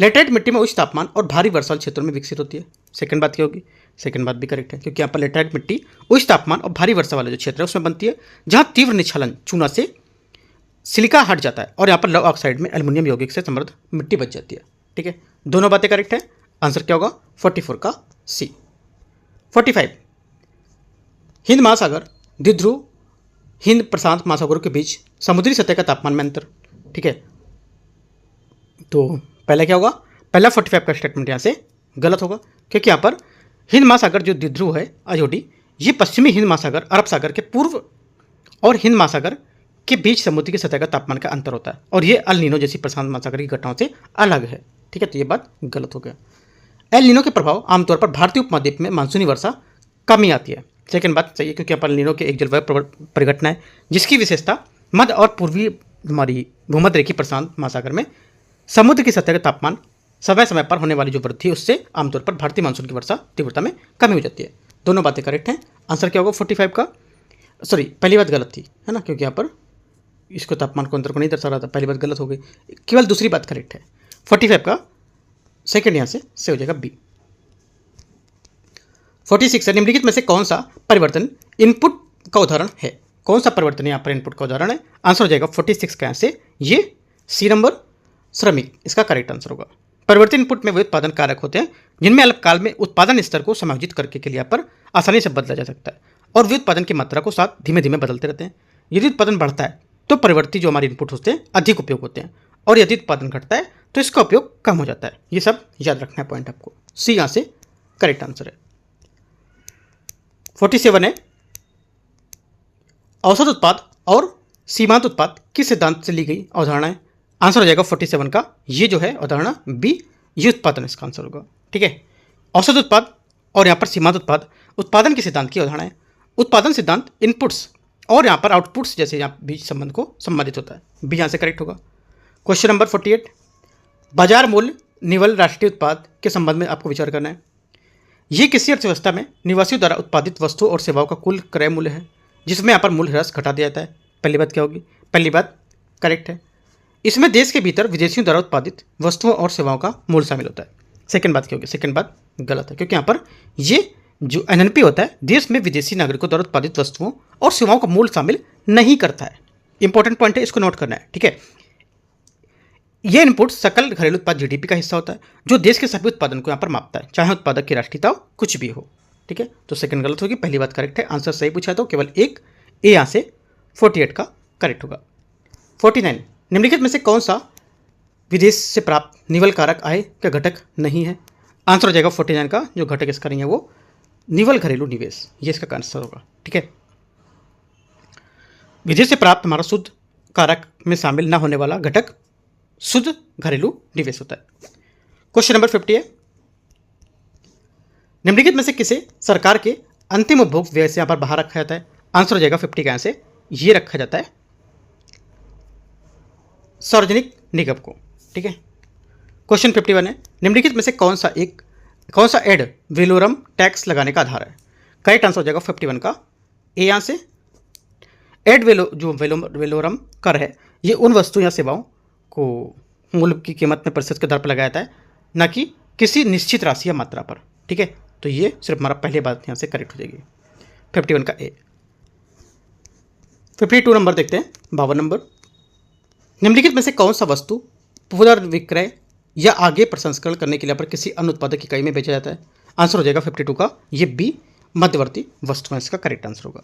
लेटराइट मिट्टी में उच्च तापमान और भारी वर्षा वाले क्षेत्रों में विकसित होती है, सेकंड बात क्या होगी, सेकंड बात भी करेक्ट है, क्योंकि यहाँ पर लेटराइट मिट्टी उच्च तापमान और भारी वर्षा वाले जो क्षेत्र है उसमें बनती है जहाँ तीव्र निक्षालन चूना से सिलिका हट जाता है और यहाँ पर लव ऑक्साइड में एल्युमिनियम यौगिक से समृद्ध मिट्टी बच जाती है। ठीक है, दोनों बातें करेक्ट है। आंसर क्या होगा, 44 का सी। 45, हिंद महासागर, द्विध्रुव हिंद प्रशांत महासागरों के बीच समुद्री सतह का तापमान में अंतर। ठीक है, तो पहला क्या होगा, पहला 45 का स्टेटमेंट यहाँ से गलत होगा, क्योंकि यहाँ पर हिंद महासागर जो द्विध्रुव है आयोडी, ये पश्चिमी हिंद महासागर अरब सागर के पूर्व और हिंद महासागर के बीच समुद्र की सतह का तापमान का अंतर होता है और ये अल नीनो जैसी प्रशांत महासागर की घटनाओं से अलग है। ठीक है, तो ये बात गलत हो गया। एल नीनो के प्रभाव आमतौर पर भारतीय उपमहाद्वीप में मानसूनी वर्षा कम ही आती है, सेकंड बात सही है, क्योंकि एल नीनो के एक जलवायु परिघटना है जिसकी विशेषता मध्य और पूर्वी हमारी भूमध्य रेखीय प्रशांत महासागर में समुद्र की सतह का तापमान समय समय पर होने वाली जो वृद्धि है उससे आमतौर पर भारतीय मानसून की वर्षा तीव्रता में कमी हो जाती है। दोनों बातें करेक्ट हैं। आंसर क्या होगा 45 का, सॉरी पहली बात गलत थी, है ना, क्योंकि यहाँ पर इसको तापमान को अंतर को नहीं दर्शा रहा था, पहली बात गलत हो गई, केवल दूसरी बात करेक्ट है। 45 का सेकंड यहाँ से हो जाएगा बी। 46 है, निम्नलिखित में से कौन सा परिवर्तन इनपुट का उदाहरण है? कौन सा परिवर्तन यहाँ पर इनपुट का उदाहरण है? आंसर हो जाएगा 46 का यहाँ से ये सी नंबर श्रमिक इसका करेक्ट आंसर होगा। परिवर्तन इनपुट में वे उत्पादन कारक होते हैं जिनमें अल्पकाल में उत्पादन स्तर को समायोजित करके के लिए यहाँ पर आसानी से बदला जा सकता है और वे उत्पादन की मात्रा को साथ धीमे धीमे बदलते रहते हैं। यदि उत्पादन बढ़ता है तो परिवर्ती जो हमारे इनपुट होते हैं अधिक उपयोग होते हैं और यदि उत्पादन घटता है तो इसका उपयोग कम हो जाता है। ये सब याद रखना है पॉइंट आपको। सी यहाँ से करेक्ट आंसर है। 47 है, औसत उत्पाद और सीमांत उत्पाद किस सिद्धांत से ली गई अवधारणा है? आंसर हो जाएगा 47 का ये जो है अवधारणा बी, ये उत्पादन इसका आंसर होगा। ठीक है, औसत उत्पाद और यहाँ पर सीमांत उत्पाद उत्पादन के सिद्धांत की अवधारणा है। उत्पादन सिद्धांत इनपुट्स और यहाँ पर आउटपुट्स जैसे यहाँ बीच संबंध को संबंधित होता है। बी यहाँ से करेक्ट होगा। क्वेश्चन नंबर 48, बाजार मूल्य निवल राष्ट्रीय उत्पाद के संबंध में आपको विचार करना है। ये किसी अर्थव्यवस्था में निवासियों द्वारा उत्पादित वस्तुओं और सेवाओं का कुल क्रय मूल्य है जिसमें यहाँ पर मूल्य ह्रास घटा दिया जाता है। पहली बात क्या होगी? पहली बात करेक्ट है। इसमें देश के भीतर विदेशियों द्वारा उत्पादित वस्तुओं और सेवाओं का मूल्य शामिल होता है। सेकंड बात क्या होगी? सेकंड बात गलत है, क्योंकि यहाँ पर ये जो एनएनपी होता है देश में विदेशी नागरिकों द्वारा उत्पादित वस्तुओं और सेवाओं का मूल्य शामिल नहीं करता है। इंपॉर्टेंट पॉइंट है, इसको नोट करना है। ठीक है, यह इनपुट सकल घरेलू उत्पाद जीडीपी का हिस्सा होता है जो देश के सभी उत्पादन को यहाँ पर मापता है, चाहे उत्पादक की राष्ट्रीयता कुछ भी हो। ठीक है, तो सेकंड गलत होगी, पहली बात करेक्ट है। आंसर सही पूछा तो केवल एक ए यहाँ से 48 का करेक्ट होगा। 49, निम्नलिखित में से कौन सा विदेश से प्राप्त निवल कारक आय का घटक नहीं है? आंसर हो जाएगा 49 का जो घटक इसका नहीं है वो निवल घरेलू निवेश, ये इसका आंसर होगा। ठीक है, विदेश से प्राप्त हमारा शुद्ध कारक में शामिल न होने वाला घटक शुद्ध घरेलू निवेश होता है। क्वेश्चन नंबर 50 है, निम्नलिखित में से किसे सरकार के अंतिम उपभोग व्यय से यहाँ पर बाहर रखा जाता है? आंसर हो जाएगा 50 का यहाँ से ये रखा जाता है सार्वजनिक निगम को। ठीक है, क्वेश्चन 51 है, निम्नलिखित में से कौन सा एड वेलोरम टैक्स लगाने का आधार है? करेक्ट आंसर हो जाएगा 51 का ए। यहाँ से एड वेलोरम कर है ये उन वस्तु या सेवाओं को मूल्य की कीमत में प्रतिशत के दर पर लगाया जाता है, न कि किसी निश्चित राशि या मात्रा पर। ठीक है, तो ये सिर्फ हमारा पहली बात यहाँ से करेक्ट हो जाएगी 51 का ए। 52 नंबर देखते हैं, 52 नंबर, निम्नलिखित में से कौन सा वस्तु पुनर्विक्रय या आगे प्रसंस्करण करने के लिए पर किसी अन्य उत्पादक इकाई में बेचा जाता है? आंसर हो जाएगा 52 का ये बी, मध्यवर्ती वस्तुएं इसका करेक्ट आंसर होगा।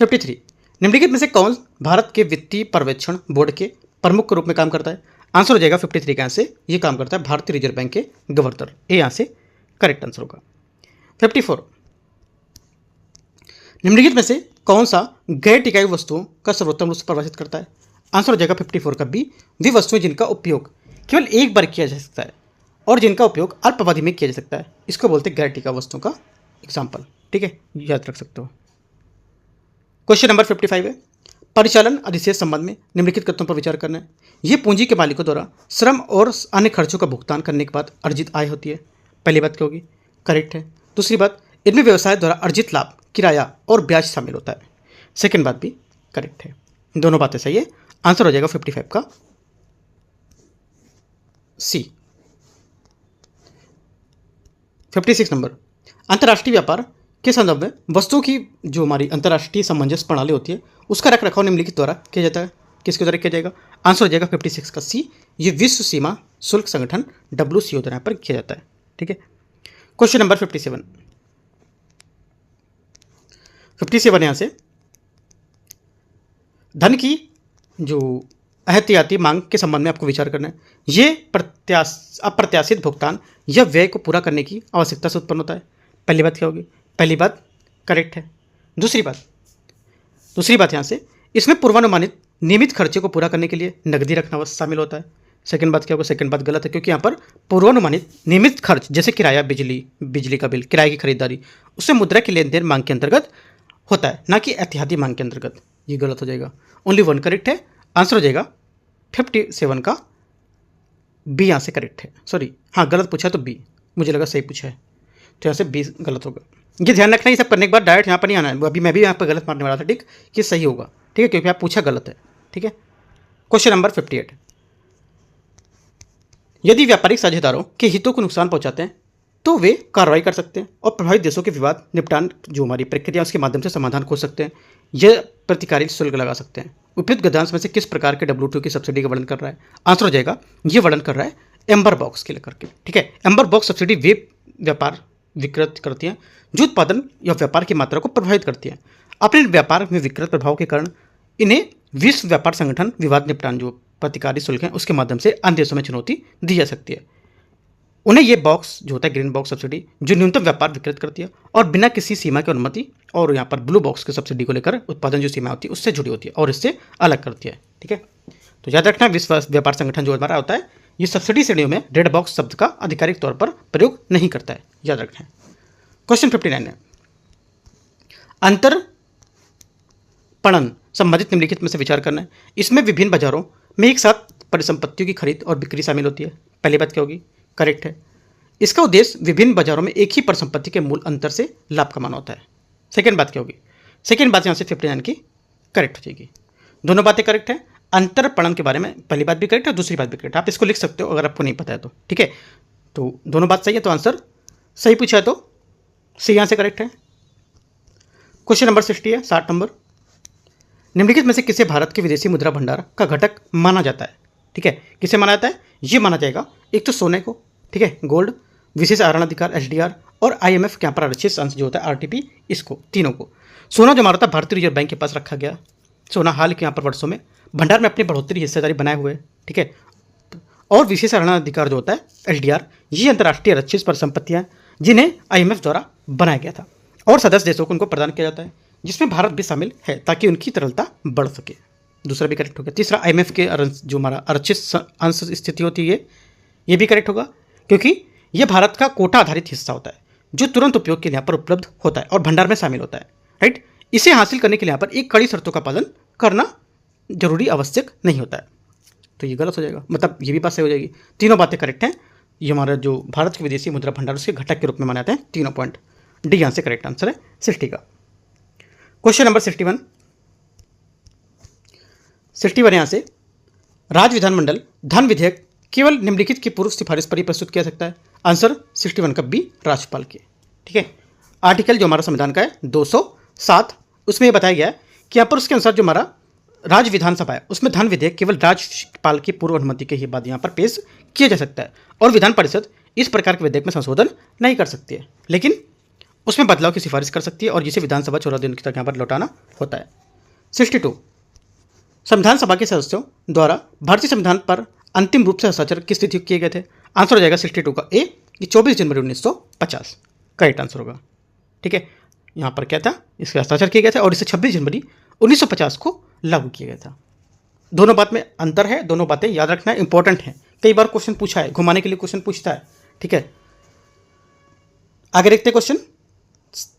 53, निम्नलिखित में से कौन भारत के वित्तीय पर्यवेक्षण बोर्ड के प्रमुख के रूप में काम करता है? आंसर हो जाएगा 53 का यहाँ से ये काम करता है भारतीय रिजर्व बैंक के गवर्नर, ए यहाँ से करेक्ट आंसर होगा। 54, निम्नलिखित में से कौन सा गैर टिकाऊ वस्तुओं का सर्वोत्तम रूप से परिभाषित करता है? आंसर हो जाएगा 54 का बी, वे वस्तुएं जिनका उपयोग केवल एक बार किया जा सकता है और जिनका उपयोग अल्प अवधि में किया जा सकता है, इसको बोलते हैं गैर टिकाऊ वस्तुओं का एग्जाम्पल। ठीक है, याद रख सकते हो। क्वेश्चन नंबर 55 है, परिचालन अधिशेष संबंध में निम्नलिखित तथ्यों पर विचार करना है। ये पूंजी के मालिकों द्वारा श्रम और अन्य खर्चों का भुगतान करने के बाद अर्जित आय होती है। पहली बात क्या होगी? करेक्ट है। दूसरी बात, इनमें व्यवसाय द्वारा अर्जित लाभ, किराया और ब्याज शामिल होता है। सेकंड बात भी करेक्ट है, दोनों बातें सही है। आंसर हो जाएगा 55 का सी। 56 नंबर, अंतर्राष्ट्रीय व्यापार के संदर्भ में वस्तुओं की जो हमारी अंतर्राष्ट्रीय सामंजस्य प्रणाली होती है उसका रख रखाव निम्नलिखित द्वारा किया जाता है। किसके द्वारा किया जाएगा? आंसर हो जाएगा 56 का सी, ये विश्व सीमा शुल्क संगठन WCO द्वारा पर किया जाता है। ठीक है, क्वेश्चन नंबर 57 यहाँ से धन की जो एहतियाती मांग के संबंध में आपको विचार करना है। ये अप्रत्याशित भुगतान या व्यय को पूरा करने की आवश्यकता से उत्पन्न होता है। पहली बात क्या होगी? पहली बात करेक्ट है। दूसरी बात यहाँ से इसमें पूर्वानुमानित नियमित खर्चे को पूरा करने के लिए नकदी रखना शामिल होता है। सेकंड बात क्या होगा? सेकंड बात गलत है, क्योंकि यहाँ पर पूर्वानुमानित नियमित खर्च जैसे किराया, बिजली का बिल, किराए की खरीदारी, उससे मुद्रा की लेन देन मांग के अंतर्गत होता है, ना कि एहतियाती मांग के अंतर्गत। ये गलत हो जाएगा। ओनली वन करेक्ट है। आंसर हो जाएगा 57 का बी यहाँ से करेक्ट है, सॉरी हाँ गलत पूछा तो बी, मुझे लगा सही पूछा है, तो यहाँ से बी गलत होगा। ये ध्यान रखना, ये सब करने के बाद डायरेक्ट यहाँ पर नहीं आना है। अभी मैं भी यहाँ पर गलत मारने वाला था, ठीक, ये सही होगा, ठीक है, क्योंकि आप पूछा गलत है, ठीक है। क्वेश्चन नंबर 58, यदि व्यापारिक साझेदारों के हितों को नुकसान पहुंचाते हैं तो वे कार्रवाई कर सकते हैं और प्रभावित देशों के विवाद निपटान जो हमारी प्रक्रिया उसके माध्यम से समाधान खोज सकते हैं, यह प्रतिकारी शुल्क लगा सकते हैं। उपयुक्त गद्यांश में से किस प्रकार के WTO की सब्सिडी का वर्णन कर रहा है? आंसर हो जाएगा, ये वर्णन कर रहा है एम्बर बॉक्स के लेकर के, ठीक है। एम्बर बॉक्स सब्सिडी वे व्यापार विकृत करती हैं जो उत्पादन या व्यापार की मात्रा को प्रभावित करती है। अपने व्यापार में विकृत प्रभाव के कारण इन्हें विश्व व्यापार संगठन विवाद निपटान जो प्रतिकारी शुल्क है उसके माध्यम से अन्य देशों में चुनौती दी जा सकती है। उन्हें ये बॉक्स जो होता है ग्रीन बॉक्स सब्सिडी जो न्यूनतम व्यापार विकृत करती है और बिना किसी सीमा की अनुमति, और यहाँ पर ब्लू बॉक्स की सब्सिडी को लेकर उत्पादन जो सीमा होती है उससे जुड़ी होती है और इससे अलग करती है, ठीक है। तो याद रखना, विश्व व्यापार संगठन जो हमारा होता है ये सब्सिडी श्रेणियों में रेड बॉक्स शब्द का आधिकारिक तौर पर प्रयोग नहीं करता है, याद रखना है। क्वेश्चन 59 है, अंतर पणन संबंधित निम्नलिखित में से विचार करना है। इसमें विभिन्न बाजारों में एक साथ परिसंपत्तियों की खरीद और बिक्री शामिल होती है। पहली बात क्या होगी? करेक्ट है। इसका उद्देश्य विभिन्न बाजारों में एक ही परिसंपत्ति के मूल अंतर से लाभ कमाना होता है। सेकेंड बात क्या होगी? सेकेंड बात यहाँ से 59 की करेक्ट हो जाएगी। दोनों बातें करेक्ट है। अंतर पणन के बारे में पहली बात भी करेक्ट है, दूसरी बात भी करेक्ट है। आप इसको लिख सकते हो अगर आपको नहीं पता है तो, ठीक है। तो दोनों बात सही है, तो आंसर सही पूछा है तो सी यहाँ से करेक्ट है। क्वेश्चन नंबर 60 है, 60 नंबर, निम्नलिखित में से किसे भारत के विदेशी मुद्रा भंडार का घटक माना जाता है? ठीक है, किसे माना जाता है? ये माना जाएगा एक तो सोने को, ठीक है, गोल्ड, विशेष आवरण अधिकार HDR और IMF के यहाँ पर आरक्षित अंश जो होता है RTP, इसको तीनों को। सोना जो हमारा था भारतीय रिजर्व बैंक के पास रखा गया, सोना हाल के यहाँ पर वर्षों में भंडार में अपनी बढ़ोतरी हिस्सेदारी बनाए हुए, ठीक है। और विशेष आवरण अधिकार जो होता है HDR, ये अंतर्राष्ट्रीय आरक्षित परिसंपत्तियाँ जिन्हें IMF द्वारा बनाया गया था और सदस्य देशों को उनको प्रदान किया जाता है, जिसमें भारत भी शामिल है ताकि उनकी तरलता बढ़ सके। दूसरा भी करेक्ट हो गया। तीसरा IMF के जो हमारा आरक्षित अंश स्थिति होती है ये भी करेक्ट होगा, क्योंकि ये भारत का कोटा आधारित हिस्सा होता है जो तुरंत उपयोग के लिए यहाँ पर उपलब्ध होता है और भंडार में शामिल होता है, राइट। इसे हासिल करने के लिए यहाँ पर एक कड़ी शर्तों का पालन करना जरूरी आवश्यक नहीं होता है, तो ये गलत हो जाएगा, मतलब ये भी बात सही हो जाएगी। तीनों बातें करेक्ट हैं। ये हमारा जो भारत के विदेशी मुद्रा भंडार उसके घटक के रूप में माने जाते हैं, तीनों पॉइंट। डी यहाँ से करेक्ट आंसर है 60 का। क्वेश्चन नंबर 61 यहाँ से, राज्य विधानमंडल धन विधेयक केवल निम्नलिखित की पूर्व सिफारिश पर ही प्रस्तुत किया सकता है। आंसर 61 का बी, राज्यपाल के, ठीक है। आर्टिकल जो हमारा संविधान का है 207, उसमें यह बताया गया है कि यहाँ पर उसके अनुसार जो हमारा राज्य विधानसभा है उसमें धन विधेयक केवल राज्यपाल की पूर्व अनुमति के ही बाद यहाँ पर पेश किया जा सकता है और विधान परिषद इस प्रकार के विधेयक में संशोधन नहीं कर सकती है, लेकिन उसमें बदलाव की सिफारिश कर सकती है और जिसे विधानसभा 14 दिन तक यहाँ पर लौटाना होता है। 62, संविधान सभा के सदस्यों द्वारा भारतीय संविधान पर अंतिम रूप से हस्ताक्षर किस तिथि किए गए थे? आंसर हो जाएगा 62 का ए, ये 24 जनवरी 1950 करेक्ट आंसर होगा, ठीक है। यहाँ पर क्या था? इसके हस्ताक्षर किए गए थे और इसे 26 जनवरी 1950 को लागू किया गया था। दोनों बात में अंतर है, दोनों बातें याद रखना इंपॉर्टेंट है। कई बार क्वेश्चन पूछा है, घुमाने के लिए क्वेश्चन पूछता है, ठीक है। आगे देखते हैं क्वेश्चन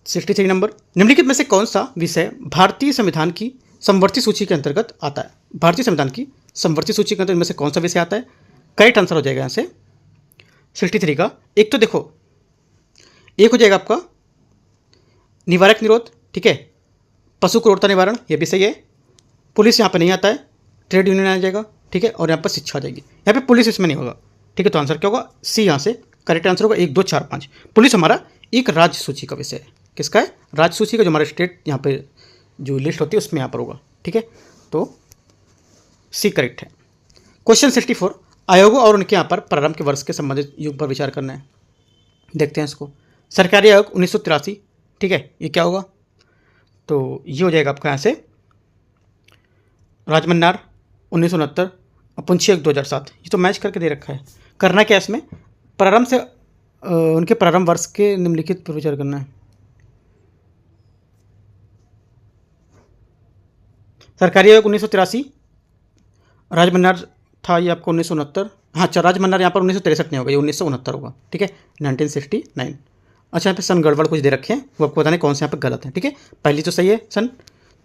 63 नंबर, निम्नलिखित में से कौन सा विषय भारतीय संविधान की समवर्ती सूची के अंतर्गत आता है? भारतीय संविधान की समवर्ती सूची के अंतर्गत में से कौन सा विषय आता है? करेक्ट आंसर हो जाएगा यहाँ से 63 का। एक तो देखो, एक हो जाएगा आपका निवारक निरोध, ठीक है, पशु क्रूरता निवारण, ये भी सही है। पुलिस यहाँ पर नहीं आता है, ट्रेड यूनियन आ जाएगा, ठीक है, और यहाँ पर शिक्षा आ जाएगी। यहाँ पे पुलिस इसमें नहीं होगा, ठीक है, तो आंसर क्या होगा? सी यहाँ से करेक्ट आंसर होगा 1 2 4 5। पुलिस हमारा एक राज्य सूची का विषय है। किसका है? राज्य सूची का, जो हमारा स्टेट यहाँ पे जो लिस्ट होती है उसमें यहाँ पर होगा, ठीक है, तो सी करेक्ट है। क्वेश्चन 64, आयोगों और उनके यहाँ पर प्रारंभ के वर्ष के संबंधित युग पर विचार करना है। देखते हैं इसको। सरकारी आयोग 1983, ठीक है, ये क्या होगा? तो ये हो जाएगा आपका यहाँ से राजमन्नार 1969 और पुंछी आयोग 2007। ये तो मैच करके दे रखा है। करना क्या है इसमें? प्रारंभ से उनके प्रारंभ वर्ष के निम्नलिखित पर विचार करना है। सरकारी आयोग 1983, राजमन्नार था ये आपको 1969। हाँ अच्छा, राजमन्नार यहाँ पर 1963 नहीं होगा, ये 1969 होगा, ठीक है, 1969। अच्छा, यहाँ पे सन गड़बड़ कुछ दे रखे हैं, वो आपको बताने कौन से यहाँ पे गलत है, ठीक है। पहली तो सही है सन,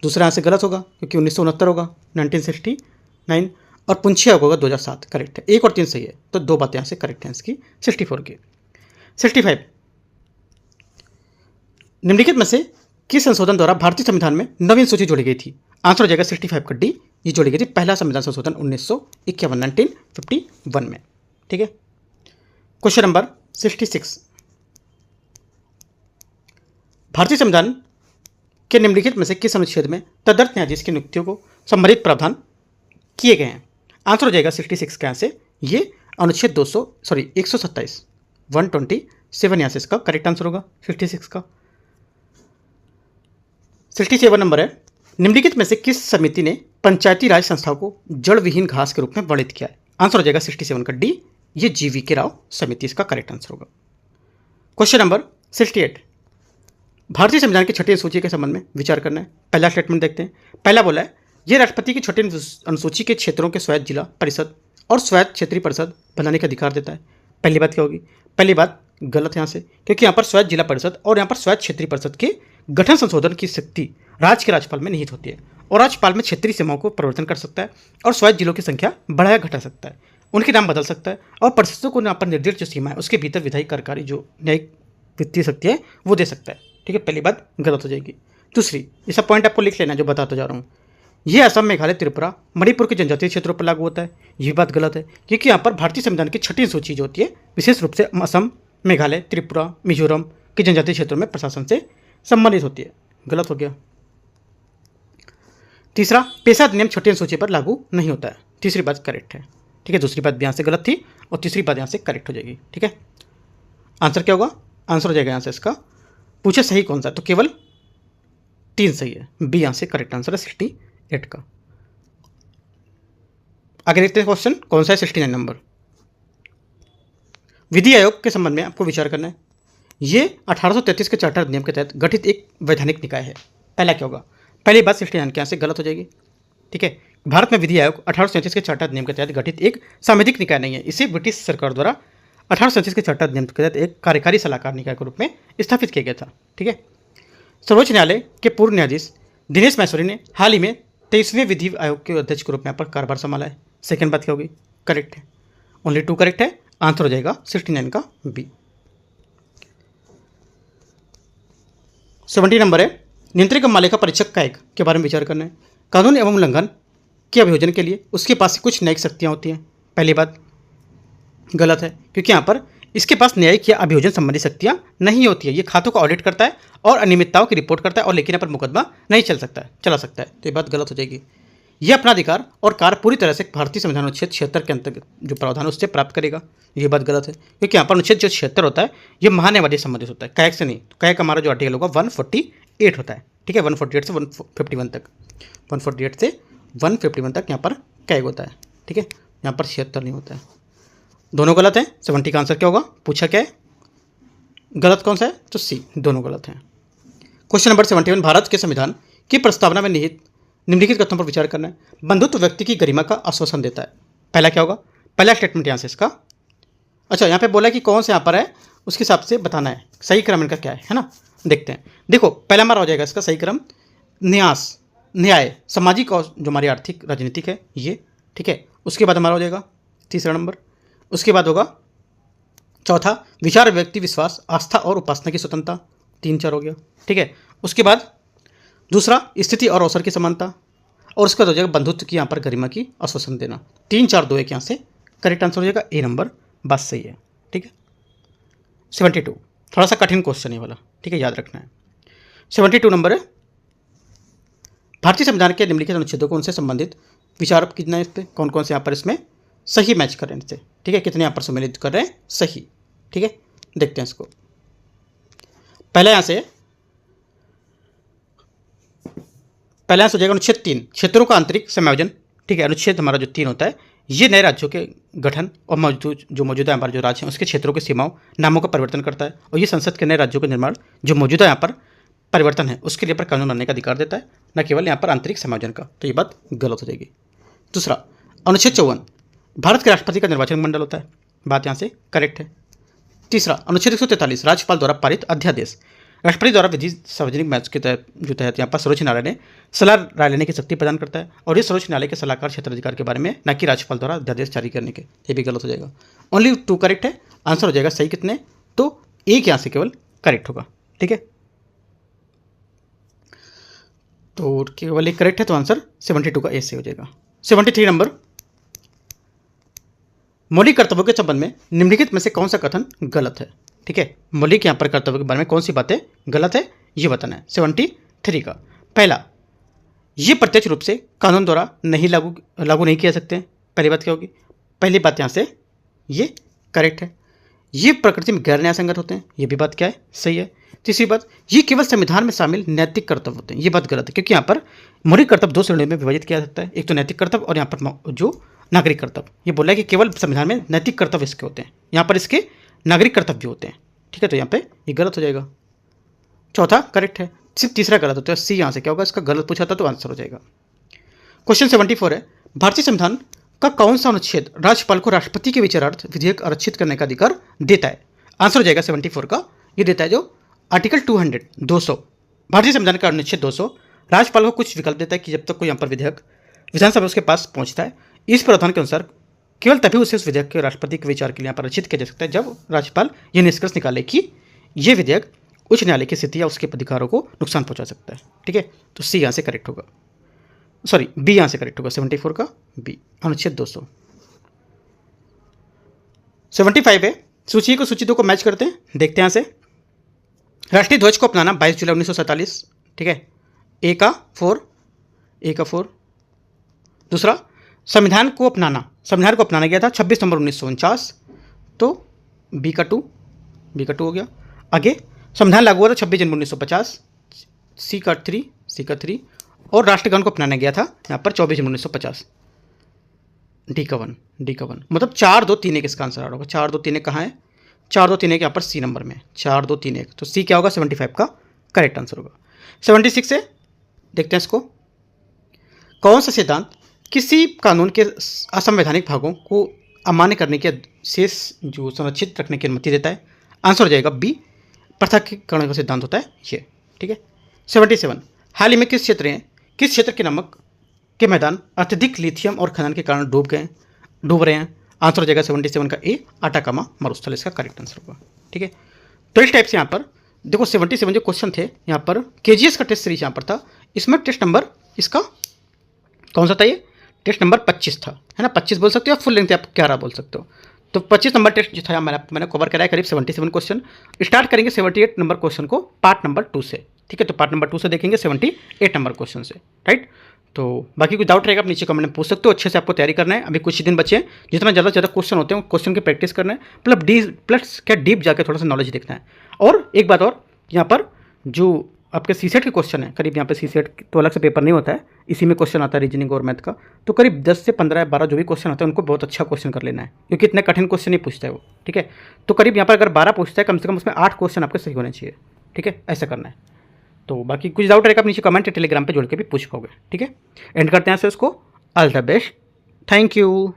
दूसरा यहाँ से गलत होगा क्योंकि 1969 होगा 1969। और पुंछी आयोग होगा 2007, करेक्ट है। 1 और 3 सही है, तो 2 बातें यहाँ से करेक्ट हैं इसकी 64 की। 65, निम्नलिखित में से किस संशोधन द्वारा भारतीय संविधान में नवीन सूची जोड़ी गई थी? आंसर हो जाएगा 65 का डी, ये जोड़ी गई थी पहला संविधान संशोधन 1951 में, ठीक है। क्वेश्चन नंबर 66, भारतीय संविधान के निम्नलिखित में से किस अनुच्छेद में तदर्थ न्यायाधीश की नियुक्तियों को संबंधित प्रावधान किए गए हैं? आंसर हो जाएगा 66 का, यहाँ से ये अनुच्छेद 127 127 यहाँ से इसका करेक्ट आंसर होगा 66 का। 67 नंबर है, निम्नलिखित में से किस समिति ने पंचायती राज संस्थाओं को जड़ विहीन घास के रूप में वर्णित किया है? आंसर हो जाएगा 67 का डी, ये GV राव समिति इसका करेक्ट आंसर होगा। क्वेश्चन नंबर 68, भारतीय संविधान की छठी अनुसूची के संबंध में विचार करना है। पहला स्टेटमेंट देखते हैं। पहला बोला है, यह राष्ट्रपति की छठी अनुसूची के क्षेत्रों के स्वायत्त जिला परिषद और स्वायत्त क्षेत्रीय परिषद बनाने का अधिकार देता है। पहली बात क्या होगी? पहली बात गलत है यहाँ से, क्योंकि यहाँ पर स्वायत्त जिला परिषद और यहाँ पर स्वायत्त क्षेत्रीय परिषद के गठन संशोधन की शक्ति राज्य के राज्यपाल में निहित होती है, और राज्यपाल में क्षेत्रीय सीमाओं को परिवर्तन कर सकता है और स्वायत्त जिलों की संख्या बढ़ाया घटा सकता है, उनके नाम बदल सकता है, और परिषदों को यहाँ पर निर्दिष्ट जो सीमा है उसके भीतर विधायी कार्यकारी जो न्यायिक वित्तीय शक्ति है वो दे सकता है, ठीक है। पहली बात गलत हो जाएगी। दूसरी, ये सब पॉइंट आपको लिख लेना जो बताता जा रहा हूँ। ये असम, मेघालय, त्रिपुरा, मणिपुर के जनजातीय क्षेत्रों पर लागू होता है, ये बात गलत है, क्योंकि यहाँ पर भारतीय संविधान की छठी सूची जो होती है विशेष रूप से असम, मेघालय, त्रिपुरा, मिजोरम के जनजातीय क्षेत्रों में प्रशासन से संबंधित होती है, गलत हो गया। तीसरा, पेशा अधिनियम छठी सूची पर लागू नहीं होता है, तीसरी बात करेक्ट है, ठीक है। दूसरी बात भी यहाँ से गलत थी और तीसरी बात यहाँ से करेक्ट हो जाएगी, ठीक है। आंसर क्या होगा? आंसर हो जाएगा यहाँ से इसका, पूछे सही कौन सा, तो केवल 3 सही है, बी यहाँ से करेक्ट आंसर है 68 का। आगे देखते हैं क्वेश्चन कौन सा है 69 नंबर। विधि आयोग के संबंध में आपको विचार करना है। ये 1833 के चार्टर अधिनियम के तहत गठित एक वैधानिक निकाय है। पहला क्या होगा? पहली बात 69 के यहाँ से गलत हो जाएगी, ठीक है। भारत में विधि आयोग 1837 के चार्टर अधिनियम के तहत गठित एक सामूहिक निकाय नहीं है, इसे ब्रिटिश सरकार द्वारा 1837 के चार्टर अधिनियम के तहत एक कार्यकारी सलाहकार निकाय के रूप में स्थापित किया गया था, ठीक है। सर्वोच्च न्यायालय के पूर्व न्यायाधीश दिनेश महेश्वरी ने हाल ही में 23वें विधि आयोग के अध्यक्ष के रूप में यहाँ पर कार्यभार संभाला है। सेकंड बात क्या होगी? करेक्ट है, ओनली 2 करेक्ट है, आंसर हो जाएगा 69 का बी। 70 नंबर है, नियंत्रक मालिका परीक्षक का एक के बारे में विचार करना है। कानून एवं उल्लंघन के अभियोजन के लिए उसके पास कुछ न्यायिक शक्तियाँ होती हैं। पहली बात गलत है, क्योंकि यहाँ पर इसके पास न्यायिक या अभियोजन संबंधी शक्तियाँ नहीं होती है। ये खातों का ऑडिट करता है और अनियमितताओं की रिपोर्ट करता है, और लेकिन यहाँ पर मुकदमा नहीं चला सकता है, तो ये बात गलत हो जाएगी। यह अपना अधिकार और कार्य पूरी तरह से भारतीय संविधान अनुच्छेद 76 के अंतर्गत जो प्रावधान है उससे प्राप्त करेगा, ये बात गलत है, क्योंकि यहाँ पर अनुच्छेद जो 76 होता है ये महान्यायवादी संबंधित होता है, कैग से नहीं। तो कैग हमारा जो आर्टिकल होगा 148 होता है, ठीक है। 148 से 151 तक, 148 से 151 तक यहाँ पर कैग होता है, ठीक है। यहाँ पर 76 नहीं होता है, दोनों गलत हैं। 70 का आंसर क्या होगा? पूछा क्या है, गलत कौन सा है? तो सी, दोनों गलत हैं। क्वेश्चन नंबर 71, भारत के संविधान की प्रस्तावना में निहित निम्नलिखित कथनों पर विचार करना है। बंधुत्व व्यक्ति की गरिमा का आश्वासन देता है। पहला क्या होगा? पहला स्टेटमेंट यहाँ से इसका, अच्छा यहाँ पे बोला कि कौन से यहाँ पर है उसके हिसाब से बताना है, सही क्रम इनका क्या है ना। देखते हैं, देखो पहला हमारा हो जाएगा इसका सही क्रम न्यास, न्याय, सामाजिक और जो हमारी आर्थिक राजनीतिक है ये, ठीक है। उसके बाद हमारा हो जाएगा तीसरा नंबर, उसके बाद होगा चौथा विचार, व्यक्ति विश्वास, आस्था और उपासना की स्वतंत्रता, 3-4 हो गया, ठीक है। उसके बाद दूसरा स्थिति और अवसर की समानता, और उसके बाद हो जाएगा बंधुत्व की यहाँ पर गरिमा की आश्वासन देना। 3-4-2-1 यहाँ से करेक्ट आंसर हो जाएगा ए नंबर, बात सही है, ठीक है। 72 थोड़ा सा कठिन क्वेश्चन है वाला, ठीक है, याद रखना है। 72 नंबर है, भारतीय संविधान के निम्नलिखित अनुच्छेदों को उनसे संबंधित विचार कितना है इस पर, कौन कौन से यहाँ पर इसमें सही मैच कर रहे हैं इससे, ठीक है, कितने यहाँ पर सम्मिलित कर रहे हैं सही, ठीक है। देखते हैं इसको। पहले यहाँ से हो जाएगा अनुच्छेद 3 क्षेत्रों का आंतरिक समायोजन, ठीक है। अनुच्छेद हमारा जो 3 होता है ये नए राज्यों के गठन और मौजूदा हमारे जो राज्य हैं उसके क्षेत्रों के सीमाओं नामों का परिवर्तन करता है, और ये संसद के नए राज्यों के निर्माण जो मौजूदा यहाँ पर परिवर्तन है उसके लिए पर कानून बनाने का अधिकार देता है, न केवल यहाँ पर आंतरिक समायोजन का, तो ये बात गलत हो जाएगी। दूसरा अनुच्छेद 54 भारत के राष्ट्रपति का निर्वाचन मंडल होता है, बात यहाँ से करेक्ट है। तीसरा अनुच्छेद 143 राज्यपाल द्वारा पारित अध्यादेश राष्ट्रपति द्वारा विधि सार्वजनिक महत्व के तहत यहाँ पर सर्वोच्च न्यायालय ने सलाह राय लेने की शक्ति प्रदान करता है और इस सर्वोच्च न्यायालय के सलाहकार क्षेत्राधिकार के बारे में न कि राज्यपाल द्वारा अध्यादेश जारी करने के। ये भी गलत हो जाएगा। ओनली 2 करेक्ट है। आंसर हो जाएगा सही कितने, तो एक यहाँ से केवल करेक्ट होगा। ठीक है, तो केवल एक करेक्ट है, तो आंसर 72 का ए से हो जाएगा। 73 नंबर, मौलिक कर्तव्यों के संबंध में निम्नलिखित में से कौन सा कथन गलत है। ठीक है, मौलिक यहाँ पर कर्तव्य के बारे में कौन सी बातें गलत है ये बताना है। 73 का पहला, ये प्रत्यक्ष रूप से कानून द्वारा नहीं लागू नहीं किया सकते। पहली बात क्या होगी, पहली बात यहाँ से ये करेक्ट है। ये प्रकृति में गैर न्यायसंगत होते हैं, ये भी बात क्या है, सही है। तीसरी बात, ये केवल संविधान में शामिल नैतिक कर्तव्य होते हैं, ये बात गलत है, क्योंकि यहाँ पर मौलिक कर्तव्य 2 श्रेणियों में विभाजित किया जाता है, एक तो नैतिक कर्तव्य और यहाँ पर जो नागरिक कर्तव्य। ये बोला है कि केवल संविधान में नैतिक कर्तव्य इसके होते हैं, यहाँ पर इसके नागरिक कर्तव्य होते हैं। ठीक है, तो यहाँ पे ये गलत हो जाएगा। चौथा करेक्ट है, सिर्फ तीसरा गलत होता है। सी यहाँ से क्या होगा, इसका गलत पूछा था तो आंसर हो जाएगा। क्वेश्चन 74 है, भारतीय संविधान का कौन सा अनुच्छेद राज्यपाल को राष्ट्रपति के विचारार्थ विधेयक आरक्षित करने का अधिकार देता है। आंसर हो जाएगा 74 का, ये देता है जो आर्टिकल 200 भारतीय संविधान का अनुच्छेद 200 राज्यपाल को कुछ विकल्प देता है कि जब तक कोई यहाँ पर विधेयक विधानसभा उसके पास पहुँचता है, इस प्रावधान के अनुसार केवल तभी उसे उस विधेयक के राष्ट्रपति के विचार के लिए यहाँ पर आरक्षित किया जा सकता है जब राज्यपाल यह निष्कर्ष निकाले कि ये विधेयक उच्च न्यायालय की स्थिति या उसके अधिकारों को नुकसान पहुंचा सकता है। ठीक है, तो सी यहाँ से करेक्ट होगा, सॉरी बी यहाँ से करेक्ट होगा, 74 का बी, अनुच्छेद 200। 75 है, सूची को सूची 2 को मैच करते हैं, देखते हैं यहाँ से। राष्ट्रीय ध्वज को अपनाना 22 जुलाई 1947। ठीक है, ए का 4। दूसरा, संविधान को अपनाना गया था 26 नवंबर 1949, तो बी का 2 हो गया। आगे संविधान लागू हुआ था 26 जनवरी 1950, सी का 3 और राष्ट्रगान को अपनाया गया था यहाँ पर 24 जनवरी 1950, डी का 1। मतलब 4 2 3 1 इसका आंसर आ रहा होगा। 4 2 3 1 कहाँ है, 4 2 3 1 यहाँ पर सी नंबर में, 4 2 3 1, तो सी क्या होगा, 75 का करेक्ट आंसर होगा। 76 है, देखते हैं इसको। कौन सा सिद्धांत किसी कानून के असंवैधानिक भागों को अमान्य करने के शेष जो संरक्षित रखने की अनुमति देता है। आंसर हो जाएगा बी, पृथक्करण का सिद्धांत होता है ये। ठीक है, 77, हाल ही में किस क्षेत्र के नमक के मैदान अत्यधिक लिथियम और खनन के कारण डूब रहे हैं। आंसर हो जाएगा 77 का ए, आटाकामा मरुस्थल इसका करेक्ट आंसर होगा। ठीक है, तो इस टाइप से यहाँ पर देखो 77 जो क्वेश्चन थे यहाँ पर केजीएस का टेस्ट सीरीज यहाँ पर था, इसमें टेस्ट नंबर इसका कौन सा था, ये टेस्ट नंबर 25 था, है ना। 25 बोल सकते हो, फुल लेंथ आप 11 बोल सकते हो। तो 25 नंबर टेस्ट जो था मैंने कवर कराया करीब 77 क्वेश्चन। स्टार्ट करेंगे 78 नंबर क्वेश्चन को पार्ट नंबर 2 से। ठीक है, तो पार्ट नंबर 2 से देखेंगे 78 नंबर क्वेश्चन से, राइट। तो बाकी कोई डाउट रहेगा आप नीचे कमेंट में पूछ सकते हो। अच्छे से आपको तैयारी करना है, अभी कुछ ही दिन बचे हैं। जितना ज़्यादा से ज़्यादा क्वेश्चन होते हैं क्वेश्चन की प्रैक्टिस करना है, मतलब प्लस क्या डीप जाकर थोड़ा सा नॉलेज देखना है। और एक बात और, यहाँ पर जो आपके सीसेट के क्वेश्चन है, करीब यहाँ पे सीसेट तो अलग से पेपर नहीं होता है, इसी में क्वेश्चन आता है रीजनिंग और मैथ का, तो करीब 10 से 15 या 12 जो भी क्वेश्चन आते हैं उनको बहुत अच्छा क्वेश्चन कर लेना है, क्योंकि इतने कठिन क्वेश्चन नहीं पूछता है वो। ठीक है, तो करीब यहाँ पर अगर 12 पूछता है, कम से कम उसमें 8 क्वेश्चन आपके सही होने चाहिए। ठीक है, ऐसा करना है। तो बाकी कुछ डाउट रहेगा आप नीचे कमेंट या टेलीग्राम पर जोड़ के भी पूछ पाओगे। ठीक है, एंड करते हैं से उसको। All the best, thank you.